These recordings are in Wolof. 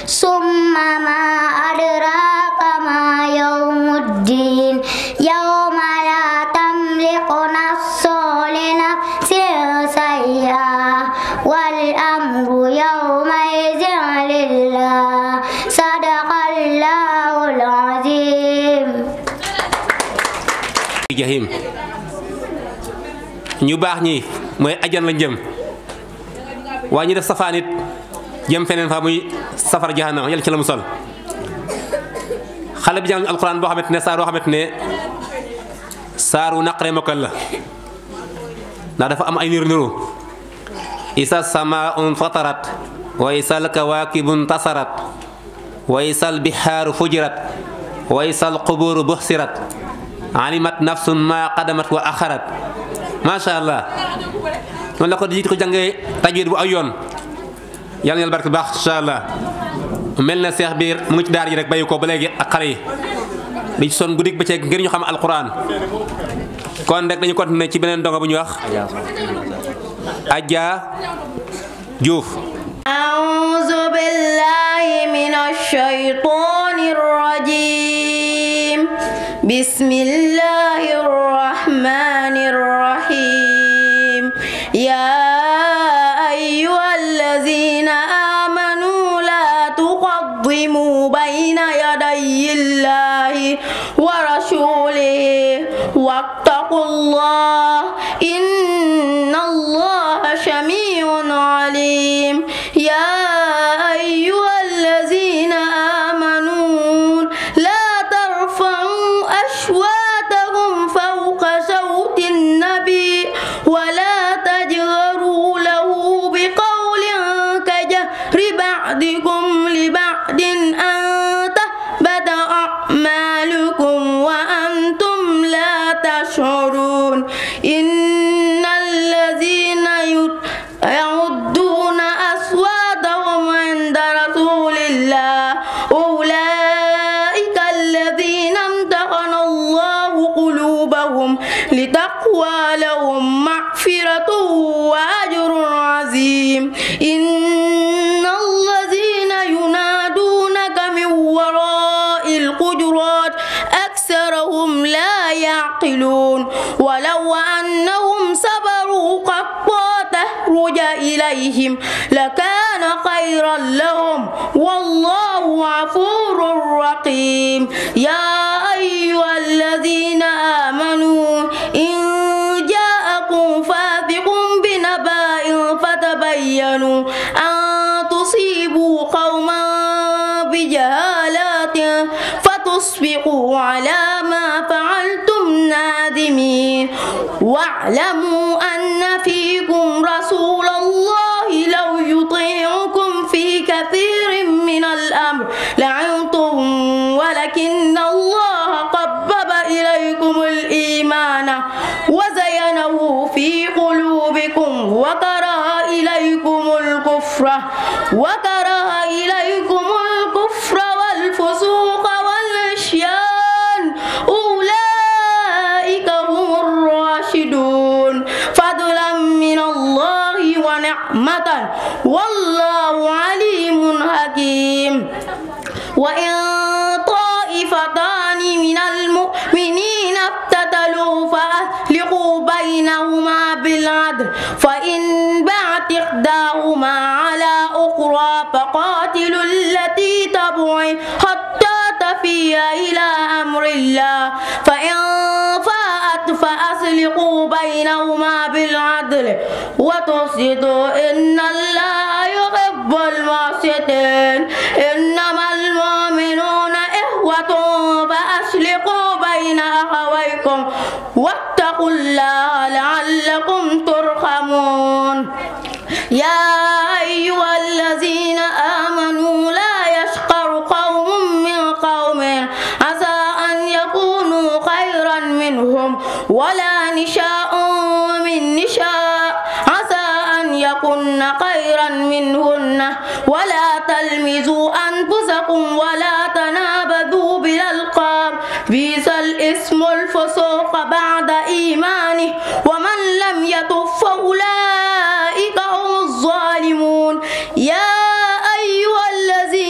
ثم ما أدراك ما يوم الدين يوم لا تملك نفس لنفس شيئا والأمر يومئذ لله صدق الله العظيم. jahim ñu baax ñi mooy ajan lañ jëm waa ñi def safaan it jëm feneen fa muy safar jahannam yàlla ci la mu sol xale bi jàng alquran boo xamante ne saar boo xamante ne saaru naqare mokkal la ndax dafa am ay niru isa samaun fatarat wa isal kawakibun tasarat wa isal bihaaru fujirat wa isal quburu buhsirat alimat nafsun ma qadamat wa akharat masha Allah noonu la ko di ko jàngee tajwid bu ay yoon yàlla na barke baax insha Allah mel na seex biir mu ngi ci daar ji rek bàyyi ko ba léegi ak xale yi di ci son guddik bëccëg ngir ñu xam alquran kon rek dañu continuer ci beneen donga bu ñu wax Adja Diouf. A'udhu billahi minash shaytanir rajim. Bismillahir rahmanir rahim. Ya ayyuhallazina amanu la tuqaddimu bayna yadayillahi wa rasulihi wattaqullah innallaha sami'un alim. Ya ayyuhallazina amanu la tarfa'u aswatakum fawqa sawtin nabi wa la tajharu lahu biqawlin kajahri ba'dikum li ba'din an tahbata a'malukum wa antum la tash'urun. Innal ladzina ya'udduna aswatahum 'inda rasulillah ulaika alladhina imtahana Allahu qulubahum litaqwa lahum maghfiratun wa ajrun 'azim. Innal ladzina yunadunaka min wara'il hujurat aktharuhum la ya'qilun walau annahum sabaru hatta tahruja ilayhim lakana khairan lahum wallahu ghafurur rahim. Ya ayyuhalladzina amanu in ja'akum fasiqun binaba'in fatabayyanu an tusibu qauman bijahalatin fatusbiqu ala ma fa'altum nadimin. Wa'lamu anna fikum rasulallahi law yuti'ukum fi kathirin min al-amr la'antum walakinna Allah qabbaba ilaykum al-imana wa zayyanahu fi qulubikum wa karaha ilaykum al-kufra wal fusuqa wal isyan ulaika humur rashidun fadlan min Allah wa ni'matan wallahu alimun hakim. Wa in ta'ifatani minal mu'minina iqtatalu fa aslihu bainahuma bil 'adl fa in ba'at ihdahuma 'ala ukhra faqatilu allati tabghi hatta tafiya ila amrillah fa in fa'at fa aslihu bainahuma bil 'adl wa tuqsitu innallaha yuhibbul muqsitin. Innamal mu'minuna ikhwatun fa aslihu baina akhawaykum wattaqullaha la'allakum turhamun. Ya ayyuhallazina amanu la yaskhar qaumun min qaumin asa an yakunu khairan minhum wala nisha'un min nisha' asa an yakunna khairan minhunna wala talmizu anfusakum wala tanabadhu bil alqab bisal ismul fusuq ba'da imani wa man lam yatub fa ulaika humuz zalimun. Ya ayyuhallazina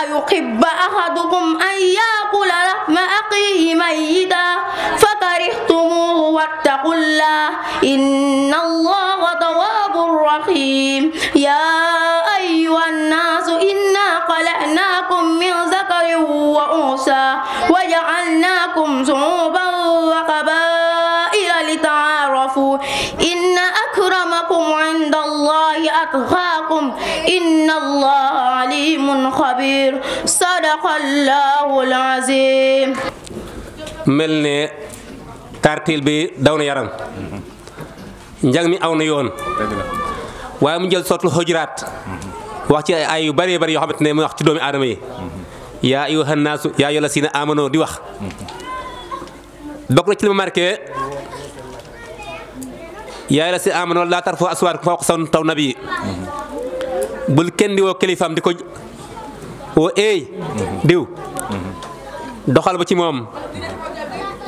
أيحب أحدكم أن يأكل لحم أخيه ميتا فكرهتموه واتقوا الله إن الله تواب رحيم يا أيها الناس إنا خلقناكم من ذكر وأنثى وجعلناكم شعوبا وقبائل لتعارفوا إن أكرمكم عند الله أتقاكم إن الله عليم خبير صدق الله العظيم mel ne tartil bi daw na yaram njàng mi aw na yoon waaye mu jël sootul Hujuraat wax ci ay yu bëree bëri yoo xamante ne mu wax ci doomi aadama yi yaa ayyuhan naasu yaa ayyuhal lazina aamanu di wax bokk na ci li ma marqué yaa ayyuhal lazina aamanu laa tarfa'u aswaatakum fawqa sawti nabi bul kenn di woo kilifaam di ko woo diw doxal ba ci moom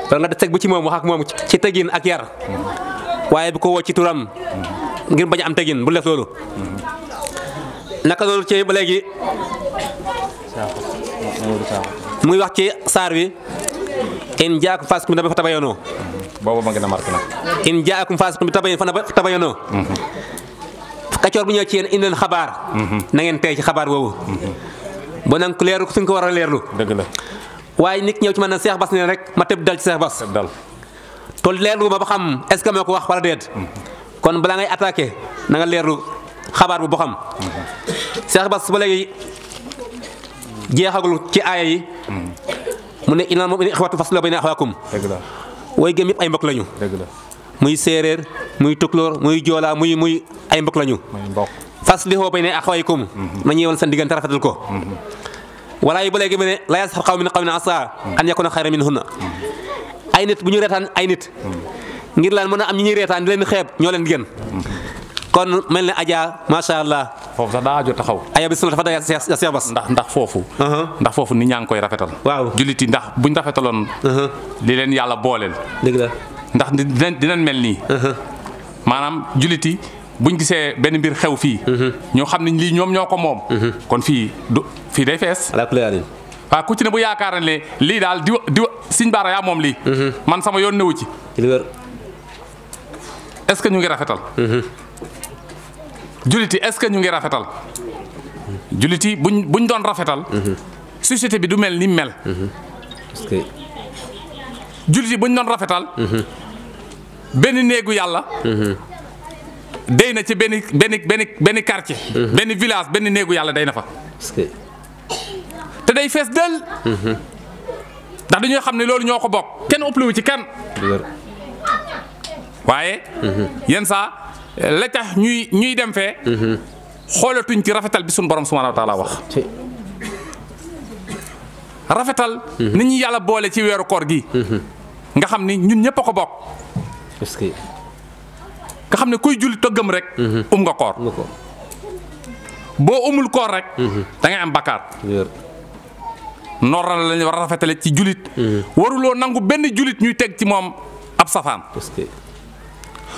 wala nga teg bu ci moom wax ak moom ci tegin ak yar waaye bu ko woo ci turam ngir bañ a am tegin bu def loolu naka loolu ci ba léegi muy wax ci saar wi in jaakum faasiqun bi fatabayyanu boobu ma gën a marqué nag in jaakum faasiqun bi fatabayyanu kaccoor bu ñëw ci yéen indi leen xabaar na ngeen tey ci xabaar boobu ba nang ko leeru suñ ko war a leerlu dëgg la waaye nit ñëw ci man na Cheikh Bass ne rek ma tëb dal ci Cheikh Bass te leerlu ba xam est-ce que moo ko wax wala déet kon balaa ngay attaqué na nga leerlu xabaar bu boo xam Cheikh Bass ba léegi jeexagul ci aaya yi mu ne innamal mu'minuuna ixwatun faslihu bayna axawaykum way gëm yëpp ay mbokk lañu muy séeréer muy tukulóor muy joolaa muy ay mbokk lañu faslihu bayna axawaykum na ñëwal seen diggante rafetal ko wala yi ba léegi mu ne laa yasxar qawmun min qawmin asaa an yakuuna xayran minhum ay nit bu ñu reetaan ay nit ngir laan mën a am ñi ñuy reetaan di leen xeeb ñoo leen gën kon mel ne Adja macha allah. foofu sax daa aajo taxaw. aya bisimilah dafa day Cheikh Bass. ndax foofu. ndax foofu nit ñaa ngi koy rafetal. waaw jullit yi ndax buñ rafetaloon. li leen yàlla booleel. dëgg la ndax dinañ mel nii. maanaam jullit yi buñ gisee benn mbir xew fii. ñoo xam ne lii ñoom ñoo ko moom. kon fii day fees. waaw ku ci ne bu yaakaar ne lii daal di Sëñ Bara yaa moom lii. man sama yoon newu ci. est-ce que ñu ngi rafetal. jullit yi est-ce que ñu ngi rafetal. jullit yi buñ doon rafetal. société bi du mel ni mel. jullit yi buñ doon rafetal. benn néegu yàlla. dey na ci benn quartier. benn village benn néegu yàlla day na fa. te day fees dël. ndax dañoo xam ne loolu ñoo ko bokk kenn ëpplewu ci kenn. waaye. yenn saa la tax ñuy dem fee. xoolatuñ ci rafetal bi suñu borom subhanahu wa taala wax. rafetal. nit ñi yàlla boole ci weeru koor gi. nga xam ni ñun ñëpp a ko bokk. nga xam ne kuy julli te gëm rek. nga koor. boo umul koor rek. da ngay am bakkaar. noor la lañu war a rafetale ci jullit. waruloo nangu benn jullit ñuy teg ci moom ab safaan.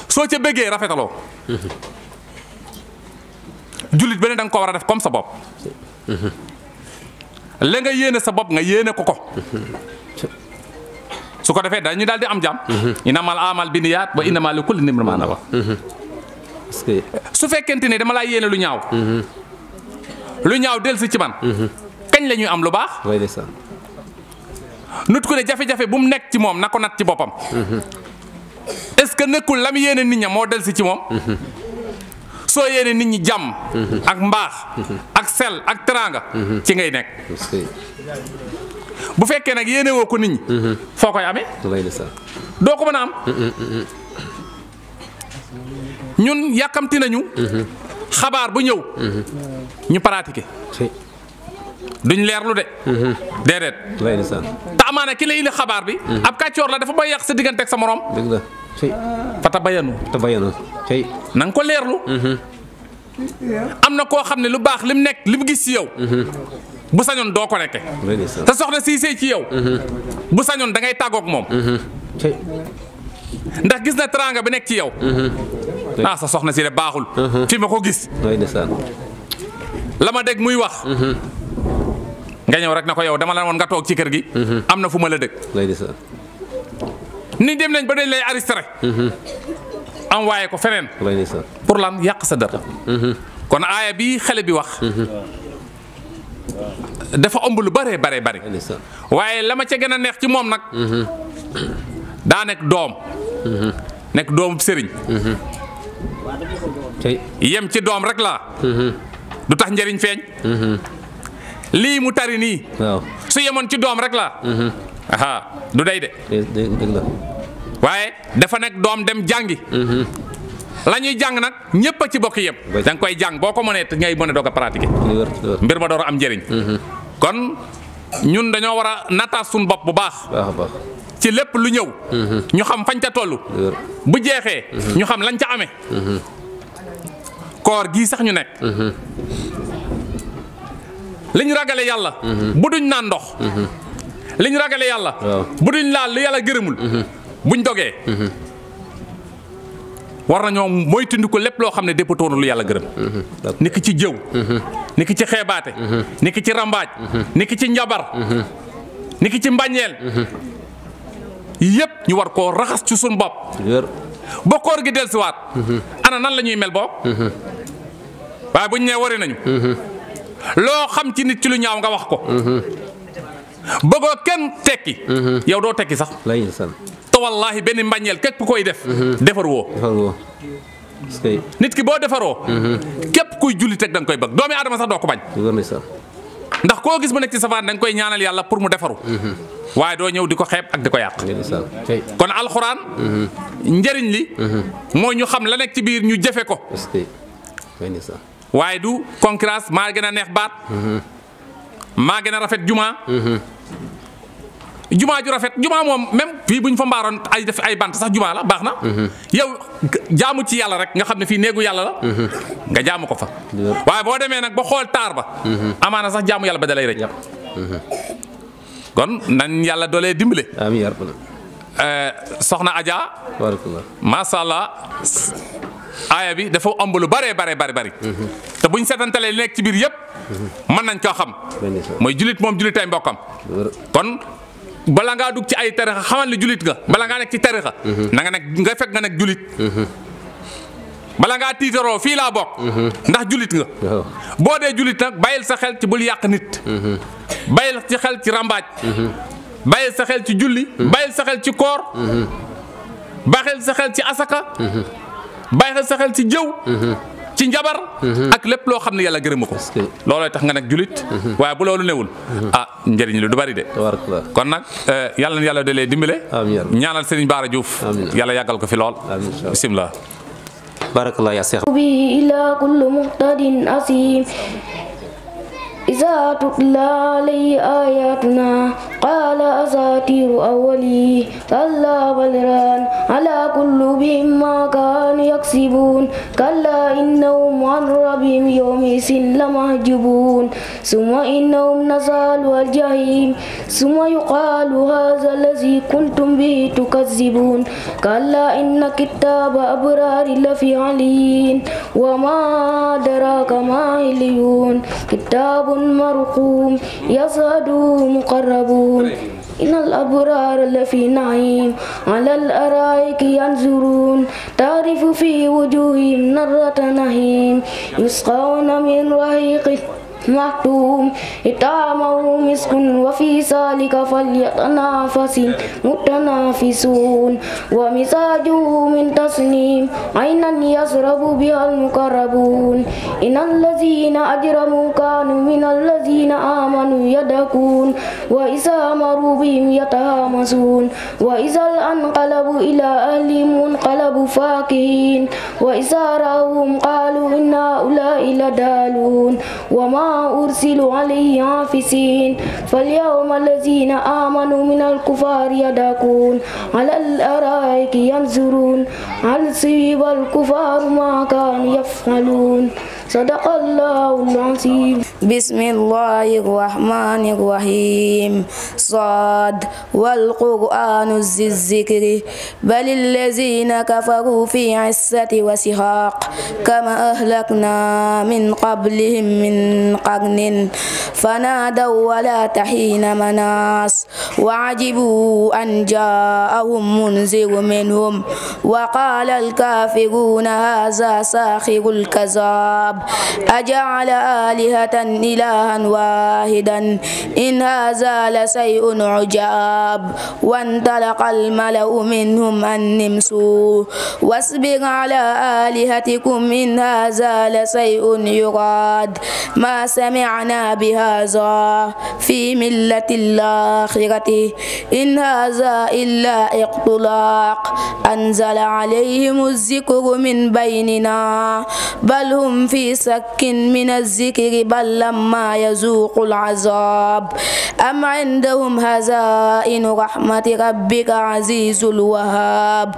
soo ca bëggee rafetaloo. jullit beneen da nga ko war a def comme sa bopp. la nga yéene sa bopp nga yéene ko. su ko defee dañu daal di am jàmm. innamal a'maalu binniyaat wa innamaa likulli imri'in maa nawaa. su fekkente ne dama laa yéene lu ñaaw. lu ñaaw dellusi ci man. kañ la ñuy am lu baax. nit ku ne jafe-jafe bu mu nekk ci moom na ko nat ci boppam. est-ce que nekkul la mu yéene nit ña moo dellusi ci moom. soo yéene nit ñi jàmm. ak mbaax. ak sel ak teraanga. ci ngay nekk. bu fekkee nag yéene woo ko nit ñi. foo koy amee. doo ko mën a am. ñun yàkkamti nañu. xabaar bu ñëw. ñu pratiquer. duñ leerlu de. déedéet. te amaana ki la indi xabaar bi. ab kàccoor la dafa bay yàq sa diggante ak sa morom. fata bayanu. na nga ko leerlu. am na koo xam ne lu baax lim nekk lim gis ci yow. bu sañoon doo ko nekke te soxna si sëy ci yow. bu sañoon da ngay tàggoog moom. ndax gis na teraanga bi nekk ci yow. sa soxna si de baaxul. fi ma ko gis. la ma dégg muy wax. nga ñëw rek na ko yow dama la woon nga toog ci kër gi am na fu ma la dëkk ni dem nañ ba dañ lay arrêté envoyé ko feneen pour lan yàq sa dër kon aaya bi xale bi wax dafa ëmb lu bare waaye la ma ca gën a neex ci moom nag daa nekk doom nekk doomu sëriñ yem ci doom rek la du tax njëriñ feeñ lii mu tari nii su yemoon ci doom rek la aha du day de waaye dafa nekk doom dem jàngi la ñuy jàng nag ñëpp a ci bokk yem da nga koy jàng boo ko mënee ngay mën a doog a pratiquer mbir ma door a am njëriñ kon ñun dañoo war a nattaas suñu bopp bu baax ci lépp lu ñëw ñu xam fañ ca toll bu jeexee ñu xam lañ ca amee koor gii sax ñu nekk li ñu ragale yàlla bu duñ naan ndox li ñu ragale yàlla bu duñ laal li yàlla gërëmul buñ dogee war nañoo moytundi ko lépp loo xam ne déppatoonu lu yàlla gërëm niki ci jëw niki ci xeebaate niki ci rambaaj niki ci njabar niki ci mbañeel yépp ñu war koo raxas ci suñu bopp ba koor gi dellusiwaat ana nan la ñuy mel boo waaye buñ nee wari nañu loo xam ci nit ci lu ñaaw nga wax ko bëggoo kenn tekki yow doo tekki sax te wallaahi benn mbañeel képp ku koy def defar woo nit ki boo defaroo képp kuy julli teg da nga koy bëgg doomi aadama sax doo ko bañ ndax koo gis mu nekk ci safaan da nga koy ñaanal yàlla pour mu defaru waaye doo ñëw di ko xeeb ak di ko yàq kon alxuraan njëriñ li mooy ñu xam la nekk ci biir ñu jëfe ko waaye du concurrence maa gën a neex baat maa gën a rafet jumaa jumaa ju rafet jumaa moom même fii bu ñu fa mbaaroon ay def ay bant sax jumaa la baax na yow jaamu ci yàlla rek nga xam ne fii néegu yàlla la nga jaamu ko fa waaye boo demee nag ba xool taar ba amaana sax jaamu yàlla ba dalay rëcc kon nañ yàlla doolee dimbale soxna Adja masha Allah aaya bi dafa ëmb lu bari te buñ seetantalee li nekk ci biir yëpp mën nañ koo xam mooy julit moom julit ay mbokkam kon bala ngaa dugg ci ay tarixa xamal ne julit nga bala ngaa nekk ci tarixa na nga fekk nga nekk julit bala ngaa tiitaroo fii laa bokk ndax julit nga boo dee julit nag bàyyil sa xel ci bul yàq nit bàyyil ci xel ci rambaaj bàyyil sa xel ci julli bàyyil sa xel ci koor bàyyil sa xel ci asaka bàyyil sa xel ci jëw ci njabar ak lépp loo xam ne yàlla gërëma ko loolooy tax nga nekk julit waaye bu loolu newul njëriñ lu du bari de kon nag yàlla na yàlla dalee dimbale ñaanal Serigne Bara Diouf yàlla yàggal ko fi lool bismillah barakallah ya Cheikh bi ila kullu muhtadin asim إذا تتلى عليه آياتنا قال أساطير أولي كلا بل ران على قلوبهم ما كانوا يكسبون كلا إنهم عن ربهم يومئذ لمحجوبون ثم إنهم نزلوا الجحيم ثم يقال هذا الذي كنتم به تكذبون كلا إن كتاب أبرار لفي عليين وما أدراك ما عليون كتاب مرقوم يصعده مقربون إن الأبرار لفي نعيم على الأرائك ينظرون تعرف في وجوههم نضرة نعيم يسقون من رحيق مختوم طعامه مسك وفي ذلك فليتنافس المتنافسون ومزاجه من تسنيم عينا يشرب بها المقربون إن الذين أجرموا كانوا من الذين آمنوا يضحكون وإذا مروا بهم يتهامسون وإذا انقلبوا إلى أهلهم انقلبوا فاكهين وإذا رأوهم قالوا إن هؤلاء لضالون وما أرسلوا عليه حافظين فاليوم الذين آمنوا من الكفار يضحكون على الأرائك ينظرون هل ثوب الكفار ما كانوا يفعلون صدق الله العظيم. بسم الله الرحمن الرحيم. صاد والقرآن ذي الذكر بل الذين كفروا في عزة وسحاق كما أهلكنا من قبلهم من قرن فنادوا ولا تحين مناص وعجبوا أن جاءهم منذر منهم وقال الكافرون هذا ساحر الكذاب أجعل آلهة إلها واحدا إن هذا لشيء عجاب وانطلق الملأ منهم أن امشوا واصبر على آلهتكم إن هذا لشيء يراد ما سمعنا بهذا في ملة الآخرة إن هذا إلا اختلاق أنزل عليهم الذكر من بيننا بل هم في شك من الذكر بل لما يذوقوا العذاب أم عندهم خزائن رحمة ربك عزيز الوهاب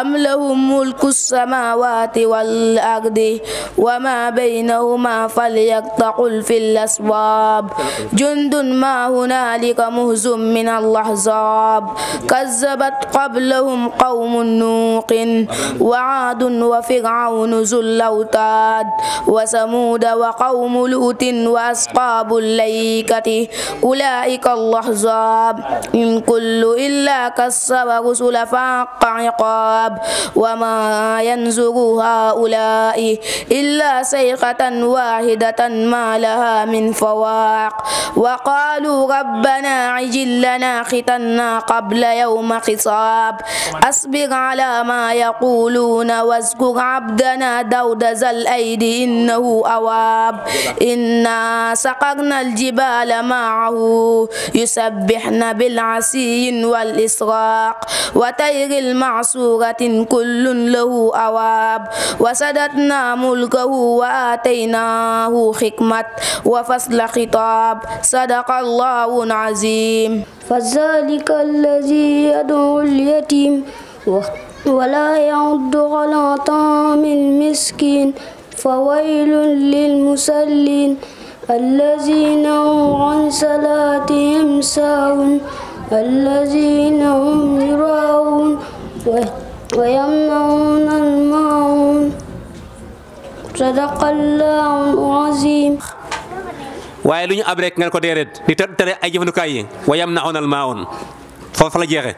أم لهم ملك السماوات والأرض وما بينهما فليقتل في الأسباب جند ما هنالك مهزم من الأحزاب كذبت قبلهم قوم نوح وعاد وفرعون ذو الأوتاد وثمود وقوم لوط وأصحاب الأيكة أولئك الأحزاب إن كل إلا كذب رسل فحق عقاب وما ينظر هؤلاء إلا صيحة واحدة ما لها من فواق وقالوا ربنا عجل لنا ختنا قبل يوم حساب أصبر على ما يقولون واذكر عبدنا داود ذا الأيد إنه أواب إنا سقرنا الجبال معه يسبحن بالعشي والإسراق وطير المعصورة كل له أواب وسددنا ملكه وآتيناه حكمة وفصل خطاب صدق الله العظيم. فذلك الذي يدعو اليتيم ولا يعد على طعام المسكين فويل للمصلين الذين هم عن صلاتهم ساهون الذين هم يراءون ويمنعون الماعون صدق الله العظيم. waaye lu ñu ab rek ngeen ko déedéet di tere ay jëfandukaay yi wayam na onal maa on foofu la jeexe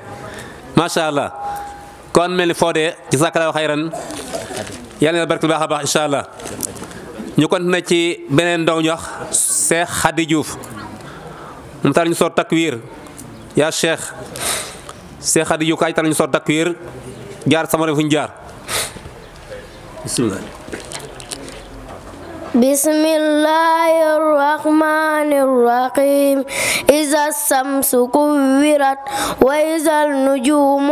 macha allah kon mel ni foo dee jazakallahu xayran yàlla na barke bu baax a baax incha allah ñu continué ci beneen ndaw ñu wax Cheikh Khady Diouf moom taal ñu soor takwir yaa Cheikh Khady Diouf kaay taal ñu soor takwir jaar sama fu ñu jaar bismillah. بسم الله الرحمن الرحيم إذا الشمس كورت وإذا النجوم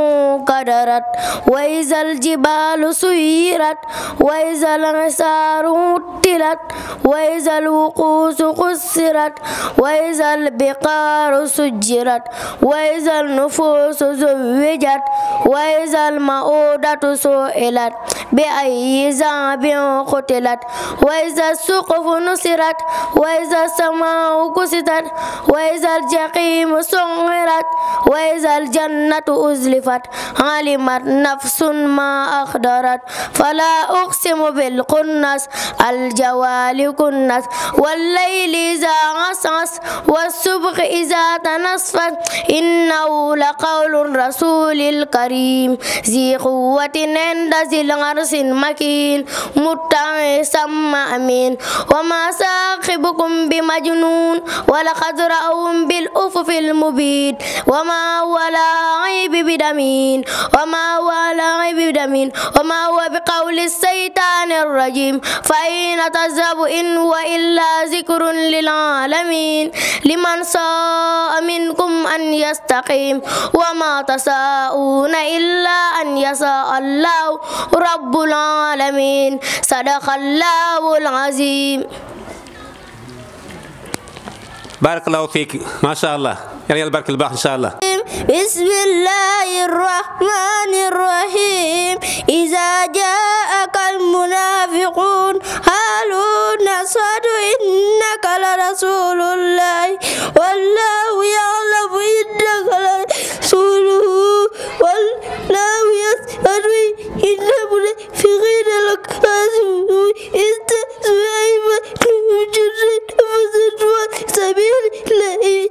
كدرت وإذا الجبال سيرت وإذا العصار عطلت وإذا الوقوس قصرت وإذا البقار سجرت وإذا النفوس زوجت وإذا الموءودة سئلت بأي ذنب قتلت وإذا السقف نصرت وإذا السماء كسرت وإذا الجحيم سعرت وإذا الجنة أزلفت علمت نفس ما أحضرت فلا أقسم بالخنس الجوار كنس والليل إذا عسعس والصبح إذا تنصفت إنه لقول رسول الكريم ذي قوة عند ذي العرش مكين مطاع ثم أمين وما صاحبكم بمجنون ولقد رأوهم بالأفق المبين وما هو على غيب بدمين وما هو على غيب بدمين وما هو بقول الشيطان الرجيم فأين تذهب إن هو إلا ذكر للعالمين لمن شاء منكم أن يستقيم وما تشاءون إلا أن يشاء الله رب العالمين صدق الله العظيم. بارك الله فيك ما شاء الله يلا بارك الله إن شاء الله. بسم الله الرحمن الرحيم إذا جاءك المنافقون قالوا وأشهد إنك لرسول الله والله يعلم إنك لرسوله والله يشهد إن المنافقين لكاذبون إذ تسويبا مجرد فسدوا سبيل الله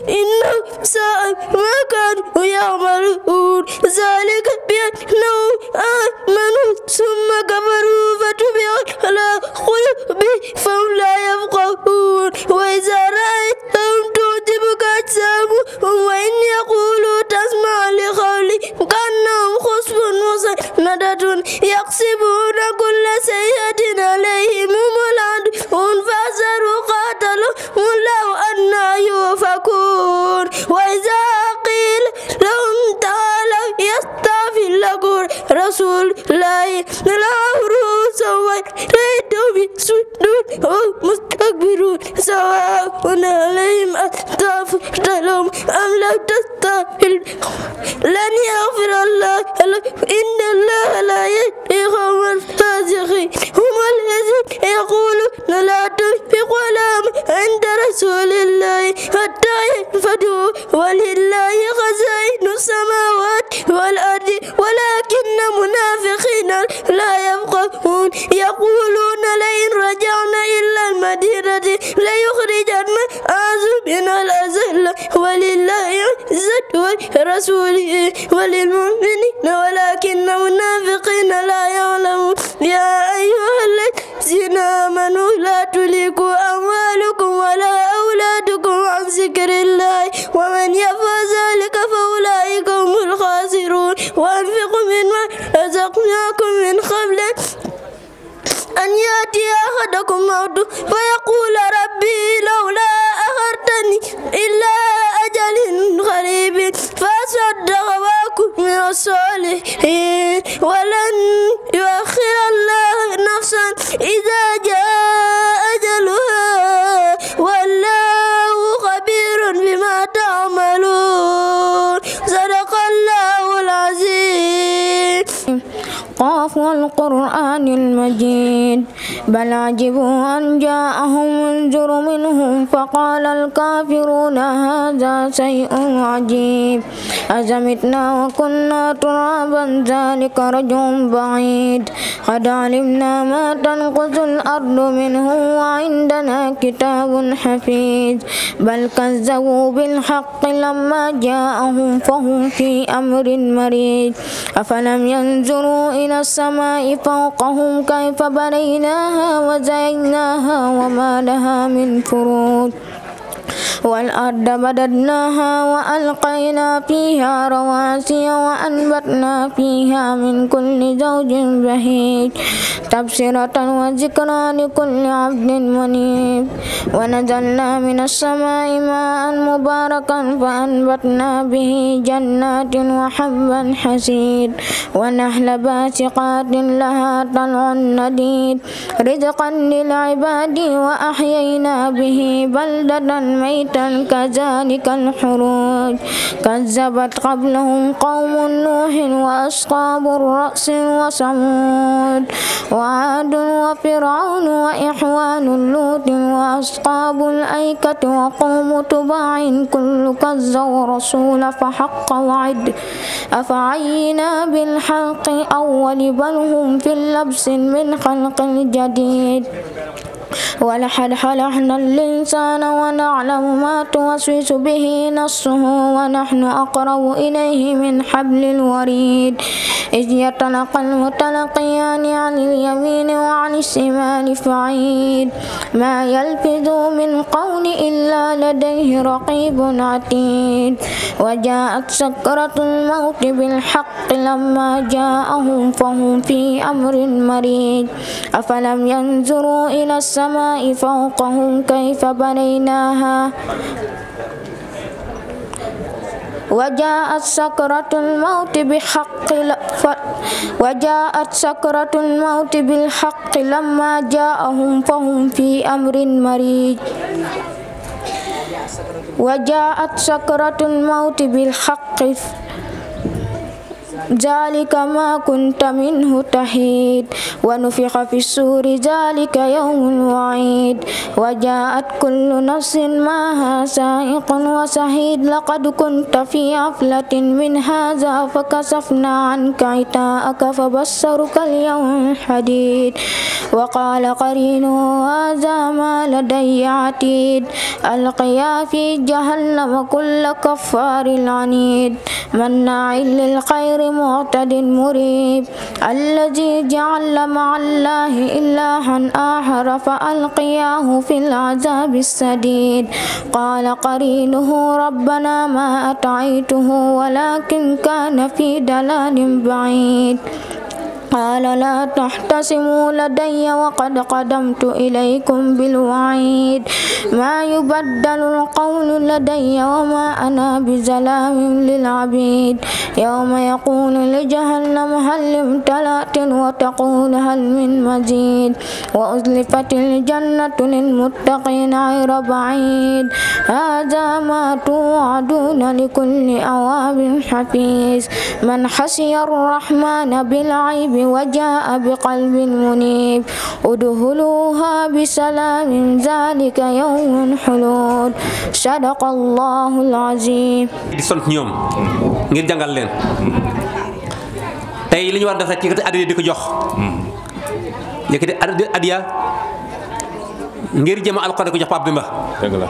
إنهم ساء ما كانوا يعملون ذلك بأنهم آمنوا ثم كفروا فتبع على قلوبهم فهم لا يفقهون وإذا رأيتهم تعجبك أجسامهم وإن يقولوا تسمع لقولهم كأنهم خصف مسندة يحسبون كل سيئة عليهم هم العدوون فاحذروا قاتلهم الله أنى يؤفكون وإذا قيل لهم تعالوا يستغفر لكم رسول الله لووا رؤوسهم وإليهم يسجدون مستكبرون سواء عليهم أستغفرت لهم أم لم تستغفر لن يغفر الله لهم إن الله لا يهدي القوم الفاسقين هم الذين يقولون لا تنفقوا على من عند رسول الله حتى ينفدوا ولله خزائن السماوات والأرض ولكن المنافقين لا يفقهون يقولون لئن رجعنا إلى المدينة ليخرجن أعز من الأذل ولله عزة ولرسوله وللمؤمنين ولكن المنافقين لا يعلمون يا أيها الذين آمنوا لا تلهكم أموالكم ولا أولادكم عن ذكر الله ومن يفعل ذلك فأولئك هم الخاسرون وأنفقوا مما رزقناكم من قبل أن يأتي أحدكم موت فيقول ربي لولا أخرتني إلى أجل قريب فأصدق وأكن من الصالحين ولن يؤخر الله نفسا إذا جاء أجلها والله خبير بما تعملون صدق الله العظيم. قاف والقرآن المجيد بل عجبوا أن جاءهم منذر منهم فقال الكافرون هذا شيء عجيب أزمتنا وكنا ترابا ذلك رجع بعيد قد علمنا ما تنقص الأرض منهم وعندنا كتاب حفيظ بل كذبوا بالحق لما جاءهم فهم في أمر مريج أفلم ينظروا إلى السماء فوقهم كيف بنيناها وزيناها وما لها من فروج والأرض مددناها وألقينا فيها رواسي وأنبتنا فيها من كل زوج بهيج تبصرة وذكرى لكل عبد منيب ونزلنا من السماء ماء مباركا فأنبتنا به جنات وحبا حسيد ونحل باسقات لها طلع نديد رزقا للعباد وأحيينا به بلدة ميتا كذلك الخروج كذبت قبلهم قوم نوح وأصحاب الرأس وثمود وعاد وفرعون وإخوان لوط وأصحاب الأيكة وقوم تبع كل كذب رسول فحق وعد أفعينا بالحق أول بل هم في لبس من خلق جديد ولقد خلقنا الإنسان ونعلم ما توسوس به نفسه ونحن أقرب إليه من حبل الوريد إذ يتلقى المتلقيان عن اليمين وعن الشمال فعيد ما يلفظ من قول إلا لديه رقيب عتيد وجاءت سكرة الموت بالحق لما جاءهم فهم في أمر مريج أفلم ينظروا إلى السماء فوقهم كيف بنيناها وجاءت سكرة الموت بالحق لما جاءهم فهم في أمر مريج وجاءت سكرة الموت بالحق ذلك ما كنت منه تحيد ونفخ في الصور ذلك يوم الوعيد وجاءت كل نفس معها سائق وشهيد لقد كنت في غفلة من هذا فكشفنا عنك غطاءك فبصرك اليوم حديد وقال قرينه هذا ما لدي عتيد ألقيا في جهنم كل كفار عنيد مناع للخير معتد مريب الذي جعل مع الله إلها آخر فألقياه في العذاب الشديد قال قرينه ربنا ما أطعته ولكن كان في ضلال بعيد قال لا تحتسموا لدي وقد قدمت إليكم بالوعيد ما يبدل القول لدي وما أنا بظلام للعبيد يوم يقول لجهنم هل امتلأت وتقول هل من مزيد وأزلفت الجنة للمتقين غير بعيد هذا ما توعدون لكل أواب حفيظ من خشي الرحمن بالعيب وجاء بقلب منيب ادخلوها بسلام ذلك يوم خلود صدق الله العظيم di sant ñoom ngir jàngal leen tey li ñu war def rek yëkkati adiya di ko jox yëkkati adiya ngir jëm alquran ko jox Pape Demba dëgg la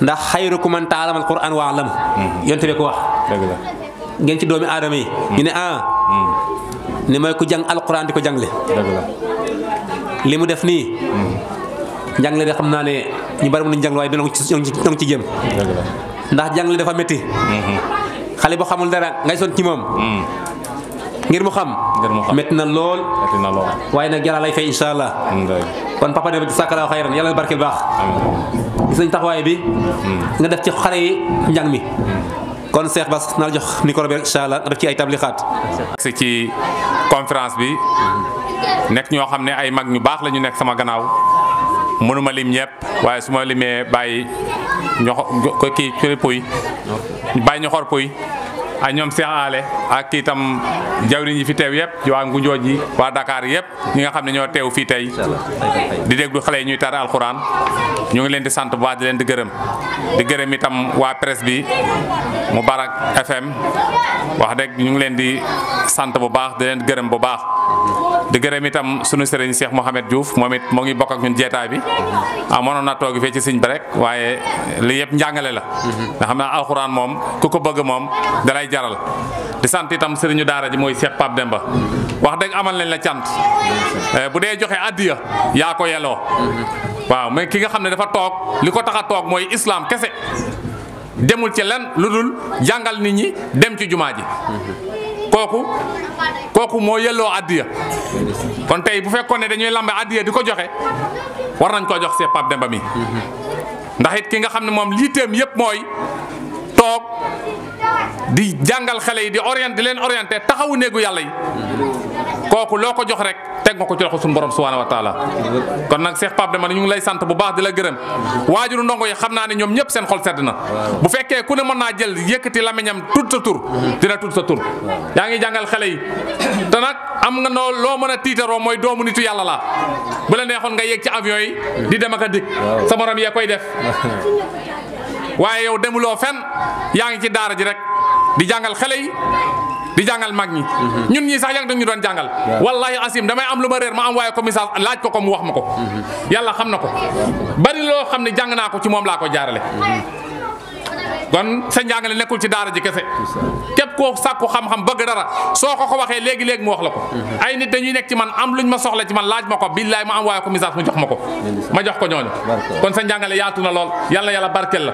ndax xayrukum man ta'allama alquran wa 'allama yonte be ko wax dëgg la ngeen ci doomi aadama yi ñu ne ni mooy ku jàng alquran di ko jàngale dëgg la li mu def nii jàngale de xam naa ne ñu bari mën nañu jàng waaye dina ci jëm dëgg la ndax jàngale dafa métti xale boo xamul dara ngay son ci moom ngir mu xam métti na lool waaye nag yàlla lay fay insha allah kon papa ne sakala xayran yàlla na barkeel baax gis nañ taxawaay bi nga def ci xale yi njàng mi kon Cheikh Bass naa la jox micro bi insha allah nga def ci ay tablixaat ci conférence bi nekk ñoo xam ne ay mag ñu baax la ñu nekk sama gannaaw mënuma lim ñëpp waaye su ma limee bàyyi ñoxo kii curi puy bàyyi ñoxor puy ak ñoom Cheikh Ale ak kii itam jawriñ yi fi teew yëpp waa Ngunjooj yi waa Dakar yëpp ñi nga xam ne ñoo teew fii tey di déglu xale yi ñuy tari alxuraan ñu ngi leen di sant bu baax di leen di gërëm itam waa presse bi Mubarak FM wax dëgg ñu ngi leen di sant bu baax di leen gërëm bu baax di gërëm itam sunu sëriñ Cheikh Mohamed Diouf moom it moo ngi bokk ak ñun jeetaay bi mënoon na toog fee ci siñ ba rek waaye li yëpp njàngale la nga xam ne alxuraan moom ku ko bëgg moom dalay jaral di sant itam sëriñu daara ji mooy Cheikh Pape Demba wax dëgg amal nañ la cant bu dee joxe addiya yaa ko yelloo waaw mais ki nga xam ne dafa toog li ko tax a toog mooy islam kese demul ci len lu dul jàngal nit ñi dem ci jumaa ji kooku moo yelloo addiya kon tey bu fekkoon ne dañuy lambe addiya di ko joxe war nañ koo jox Cheikh Pape Demba mi ndax it ki nga xam ne moom liiteem yépp mooy toog di jàngal xale yi di leen orienté taxawu néegu yàlla yi kooku loo ko jox rek teg nga ko ci loxo suñu borom subhanahu wa taala kon nag Cheikh Pape Demba ñu ngi lay sant bu baax di la gërëm waajuru ndongo yi xam naa ne ñoom ñëpp seen xol sedd na bu fekkee ku ne mën naa jël yëkkati lamiñam tudd sa tur dina tudd sa tur yaa ngi jàngal xale yi te nag am nga loo mën a tiitaroo mooy doomu nitu yàlla la bu la neexoon nga yéeg ci avion yi di dem ak a dikk sa morom yee koy def waaye yow demuloo fenn yaa ngi ci daara ji rek di jàngal xale yi di jàngal mag ñi ñun ñii sax yaa ngi ñu doon jàngal wallahi asim damay am lu ma réer ma am waaye commissaire laaj ko mu wax ma ko yàlla xam na ko bari loo xam ne jàng naa ko ci moom laa ko jaarale kon sa njàngale nekkul ci daara ji kese képp koo sàkku xam-xam bëgg dara soo ko waxee léegi mu wax la ko ay nit dañuy nekk ci man am luñ ma soxla ci man laaj ma ko billaay ma am waaye ko message mu jox ma ko ma jox ko ñooñu kon sa njàngale yaatu na lool yàlla barkeel la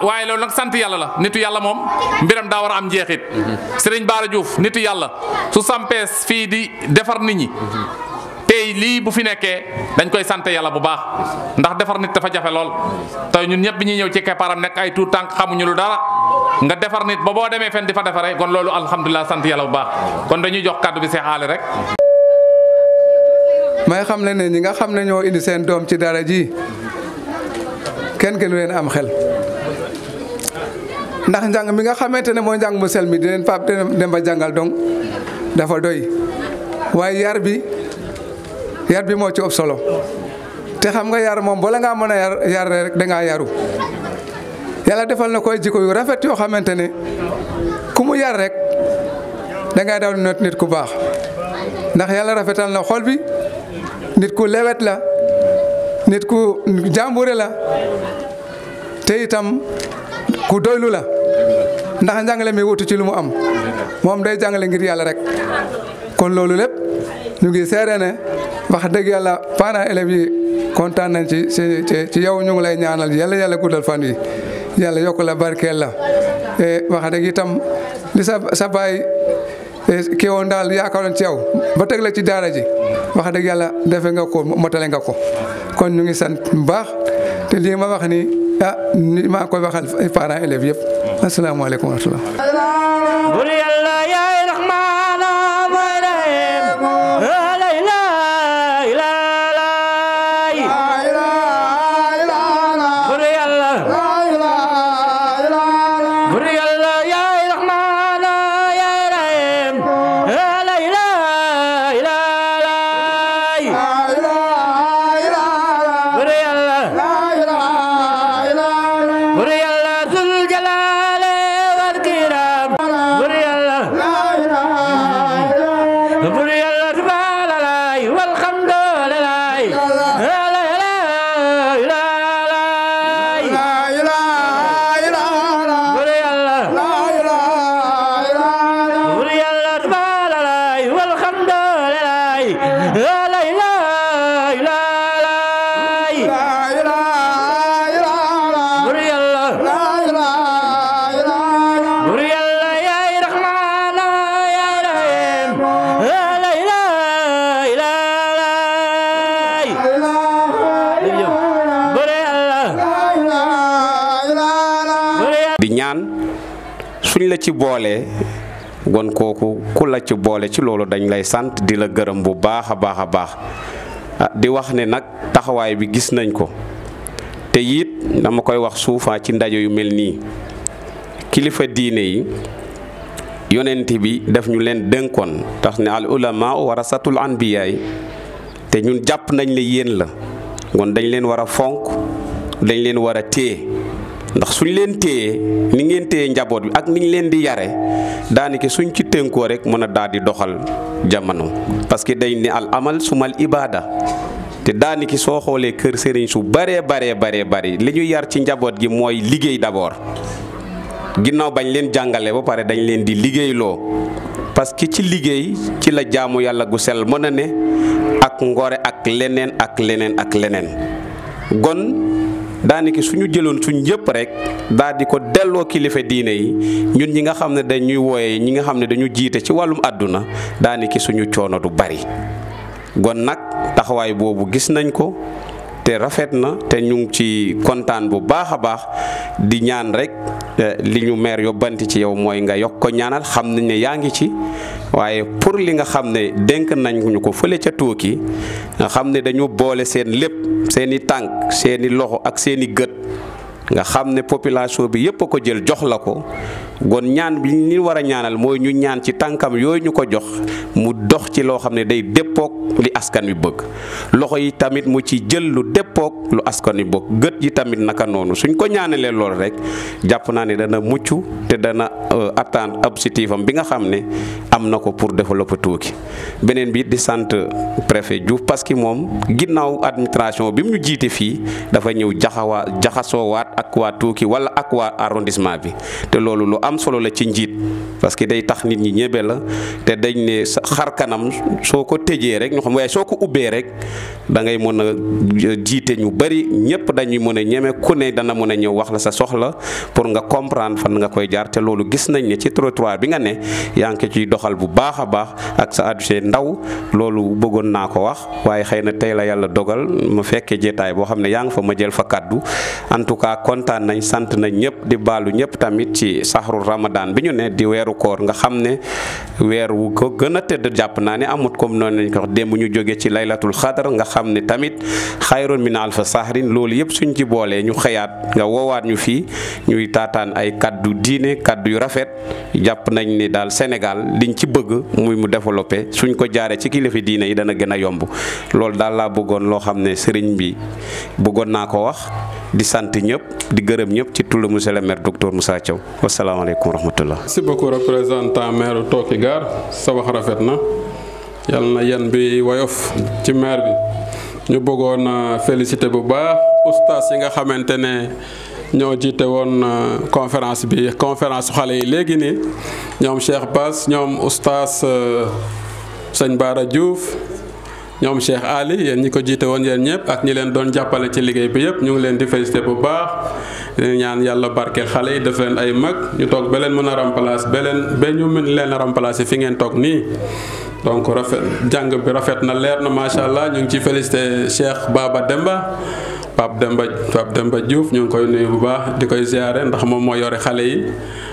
waaye loolu nag sant yàlla la nitu yàlla moom mbiram daa war a am njeexit Serigne Bara Diouf nitu yàlla su sampees fii di defar nit ñi tey lii bu fi nekkee dañ koy sant yàlla bu baax ndax defar nit dafa jafe lool te ñun ñëpp bi ñuy ñëw ci keppaaram nekk ay tuut tànk xamuñu lu dara nga defar nit ba boo demee fenn di fa defaree kon loolu alhamdulilah sant yàlla bu baax kon dañuy jox kàddu bi Cheikh Ali rek. may xam ne ñi nga xam ne ñoo indi seen doom ci dara ji kenn gënu leen am xel ndax njàng mi nga xamante ne mooy njàng mu sel mi di leen Pape Demba jàngal donc dafa doy waaye yar bi moo ci ëpp solo te xam nga yar moom bala ngaa mën a yar rek dangaa yaru yàlla defal na koy jikko yu rafet yoo xamante ne ku mu yar rek dangay daw nit ku baax ndax yàlla rafetal na xol bi nit ku lewet la nit ku jàmbure la te itam ku doylu la ndax njàngale mi wutu ci lu mu am moom day jàngale ngir yàlla rek kon loolu lépp ñu ngi seere ne wax dëgg yàlla parents élèves yi kontaan nañ ci yow ñu ngi lay ñaanal yàlla guddal fan yi yàlla yokk la barkeel la wax dëgg itam li sa baay kii woon daal yaakaaroon ci yow ba teg la ci daara ji wax dëgg yàlla defe nga ko motale nga ko kon ñu ngi sant bu baax te lii ma wax ni maa koy waxal parents élèves yëpp asalaamaaleykum wa rahmatulah. di ñaan suñ la ci boolee gon kooku ku la ci boole ci loolu dañ lay sant di la gërëm bu baax a baax a baax di wax ne nag taxawaay bi gis nañ ko te it dama koy wax souvent ci ndaje yu mel nii kilifa diine yi yonent bi def ñu leen dénkoon tax ne al ulama warasatul anbiyaay te ñun jàpp nañ le yéen la kon dañ leen war a fonk dañ leen war a téye ndax suñ leen téyee ni ngeen téye njaboot bi ak niñ leen di yare daanaka suñ ci tënkoo rek mën a daal di doxal jamono parce que dañ ne al amal sumal ibada te daanaka soo xoolee kër sëriñ su baree bari li ñu yar ci njaboot gi mooy liggéey d'abord ginnaaw bañ leen jàngale ba pare dañ leen di liggéeyloo parce que ci liggéey ci la jaamu yàlla gu sell mën a ne ak ngore ak leneen ak leneen ak leneen gon daanaka suñu jëloon suñ yëpp rek daal di ko delloo kilifa diine yi ñun ñi nga xam ne dañuy wooye ñi nga xam ne dañu jiite ci wàllum àdduna daanaka suñu coono du bari gon nag taxawaay boobu gis nañ ko te rafet na te ñu ngi ci kontaan bu baax a baax di ñaan rek li ñu meer yóbbanti ci yow mooy nga yokk ko ñaanal xam nañ ne yaa ngi ci waaye pour li nga xam ne dénk nañ ñu ko fële ca Tooki nga xam ne dañu boole seen lépp seeni tànk seeni loxo ak seeni gët nga xam ne population bi yépp a ko jël jox la ko gon ñaan bi ñu war a ñaanal mooy ñu ñaan ci tànkam yooyu ñu ko jox mu dox ci loo xam ne day déppook li askan wi bëgg loxo yi tamit mu ci jël lu déppook lu askan wi bëgg gët yi tamit naka noonu suñ ko ñaanalee loolu rek jàpp naa ne dana mucc te dana atteindre objectif am bi nga xam ne am na ko pour développer Tooki beneen bi di sant préfet Diouf parce que moom ginnaaw administration bi mu ñu jiite fii dafa ñëw jaxasoowaat ak waa Tooki wala ak waa arrondissement bi te loolu lu am solo la ci njiit parce que day tax nit ñi ñebe la te dañ ne xar kanam soo ko tëjee rek ñu xam waaye soo ko ubbee rek da ngay mën a jiite ñu bari ñëpp dañuy mën a ñeme ku ne dana mën a ñëw wax la sa soxla pour nga comprendre fan nga koy jaar te loolu gis nañ ne ci trottoir bi nga ne yaa ngi ciy doxal bu baax a baax ak sa adducé ndaw loolu bëggoon naa ko wax waaye xëy na tey la yàlla dogal ma fekkee jeetaay boo xam ne yaa ngi fa ma jël fa kaddu en tout cas kontaan nañ sant nañ ñëpp di baalu ñëpp tamit ci saxru Ramadan bi ñu ne di weeru koor nga xam ne weer wu ko gën a tëdd jàpp naa ne amut comme noonu lañ ko wax démb ñu jóge ci laylatul xadar nga xam ne tamit xayrun min alfa sahrin loolu yëpp suñ ci boolee ñu xëyaat nga woowaat ñu fii ñuy taataan ay kaddu diine kaddu yu rafet jàpp nañ ni daal Sénégal liñ ci bëgg muy mu développé suñ ko jaaree ci kilifa diine yi dana gën a yomb loolu daal laa bëggoon loo xam ne sëriñ bi bëggoon naa ko wax di sant ñëpp di gërëm ñëpp ci tulu monsieur le maire docteur Moussa Thiaw wasalaamaaleykum wa rahmatullah. Merci beaucoup représentant maire Tooki Gaar sa wax rafet na yal na yen bi woyof ci maire bi ñu bëggoon félicité bu baax oustaz yi nga xamante ne ñoo jiite woon conférence bi conférence xale yi léegi nii ñoom Cheikh Bass ñoom oustaz sëñ Bara Diouf ñoom Cheikh Ali yéen ñi ko jiite woon yéen ñëpp ak ñi leen doon jàppale ci liggéey bi yëpp ñu ngi leen di félicité bu baax ñaan yàlla barkeel xale yi def leen ay mag ñu toog ba leen mën a remplacer ba ñu mën leen a remplacer fi ngeen toog nii. donc rafet jàng bi rafet na leer na macha allah ñu ngi ciy félicité Cheikh Baba Demba Pape Demba Diouf ñu ngi koy nuyu bu baax di koy ziare ndax moom moo yore xale yi.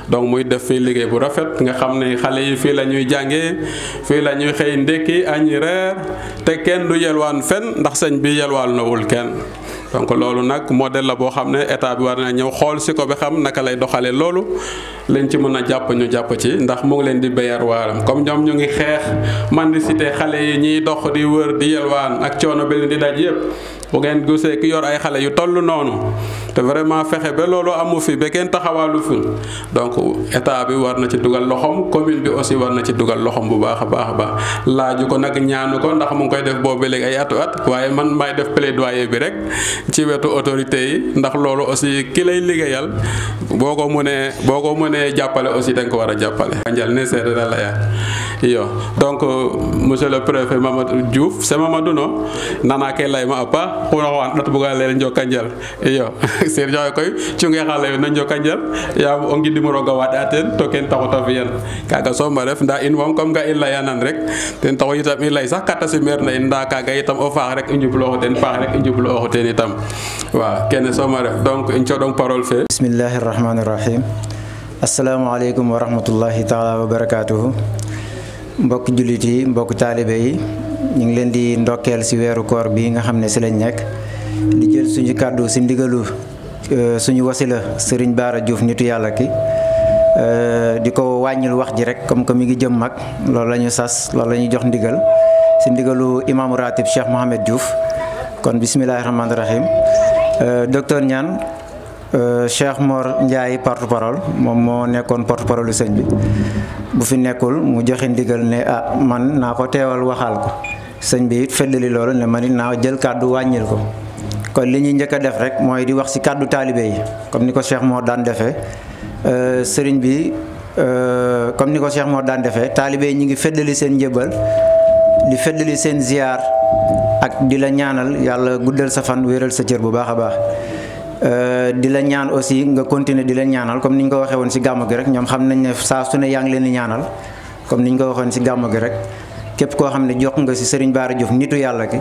donc muy def fii liggéey bu rafet nga xam ne xale yi fii la ñuy jàngee fii la ñuy xëy ndékki añi reer te kenn du yelwaan fen ndax sëñ bi yelwaan nawul kenn donc loolu nag modèle la boo xam ne état bi war na ñëw xool si ko ba xam naka lay doxalee loolu lañ ci mën a jàpp ñu jàpp ci ndax mu ngi leen di béyar waaram comme ñoom ñu ngi xeex mendicité xale yi ñiy dox di wër di yelwaan ak coono bi leen di daj yëpp bu ngeen gisee ki yor ay xale yu toll noonu te vraiment fexe ba loolu amu fi ba kenn taxawaalu fi donc état bi war na ci dugal loxom commune bi aussi war na ci dugal loxom bu baax a baax a baax laaju ko nag ñaanu ko ndax mu ngi koy def boobu léegi ay atu at waaye man maay def plaidoyer bi rek ci wetu autorité yi ndax loolu aussi ki lay liggéeyal boo ko mënee jàppale aussi da nga ko war a jàppale njal ne seede da la yaa iyo donc monsieur le préfet Mamadou Diouf c'est Mamadou no nana ke lay ma apa ko wan dat buga le njokanjal iyo ser joy koy cunge xale na njokanjal ya o ngi dimoro ga wadaten to ken taxu ta fiyan kaga so ma ref nda in mom comme ga in layanan rek ten taxu itam i lay sax kata si mer na in nda kaga itam o faax rek njublo ten faax rek njublo ten itam wa ken so ma ref donc in codong parole fe bismillahir rahmanir rahim assalamu alaykum wa rahmatullahi ta'ala wa barakatuh mbokk jullit yi mbokk taalibe yi ñu ngi leen di ndokkeel ci weeru koor bi nga xam ne ci lañ nekk di jël suñu kàddu ci ndigalu suñu wasila Serigne Bara Diouf nitu yàlla ki di ko wàññil wax ji rek comme que mi ngi jëm mag loolu la ñu sas loolu la ñu jox ndigal ci ndigalu imaamu ratib Cheikh Mohamed Diouf kon bismillahir rahmanir rahim docteur Niane Cheikh Mor Ndiaye porte-parole moom moo nekkoon porte-parole sëñ bi bu fi nekkul mu joxe ndigal ne ah man naa ko teewal waxal ko sëñ bi it feddali loolu ne man it naa jël kàddu wàññil ko kon li ñuy njëkk a def rek mooy di wax ci kàddu taalibe yi comme ni ko Cheikh Mor daan defee sëriñ bi comme ni ko Cheikh Mor daan defee taalibe yi ñu ngi feddali seen njëbal di feddali seen ziar ak di la ñaanal yàlla guddal sa fan wéeral sa cër bu baax a baax di la ñaan aussi nga continuer di leen ñaanal comme niñ ko waxee woon ci gàmm gi rek ñoom xam nañ ne saa su ne yaa ngi leen di ñaanal comme niñ ko waxoon ci gàmm gi rek képp koo xam ne jox nga ci Serigne Bara Diouf nitu yàlla ki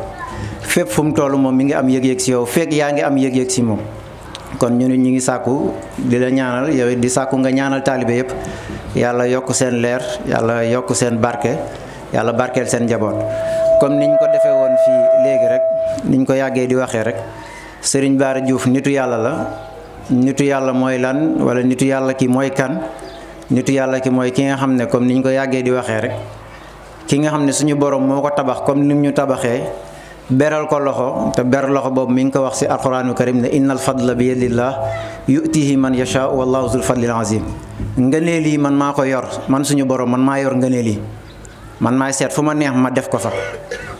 fépp fu mu toll moom mi ngi am yëg-yëg ci yow fekk yaa ngi am yëg-yëg ci moom kon ñu ngi sàkku di la ñaanal yow di sàkku nga ñaanal taalibe yëpp yàlla yokk seen leer yàlla yokk seen barke yàlla barkeel seen njaboot comme niñ ko defee woon fii léegi rek niñ ko yàggee di waxee rek Serigne Bara Diouf nitu yàlla la nitu yàlla mooy lan wala nitu yàlla ki mooy kan nitu yàlla ki mooy ki nga xam ne comme niñ ko yàggee di waxee rek ki nga xam ne suñu borom moo ko tabax comme nim ñu tabaxee beral ko loxo te ber loxo boobu mi ngi ko wax ci alquranu karim ne innal fadla bi yadillah yu'tihi man yasha wallahu zul fadlil azim ngëneel yi man maa ko yor man suñu borom man maa yor ngëneel yi man maay seet fu ma neex ma def ko fa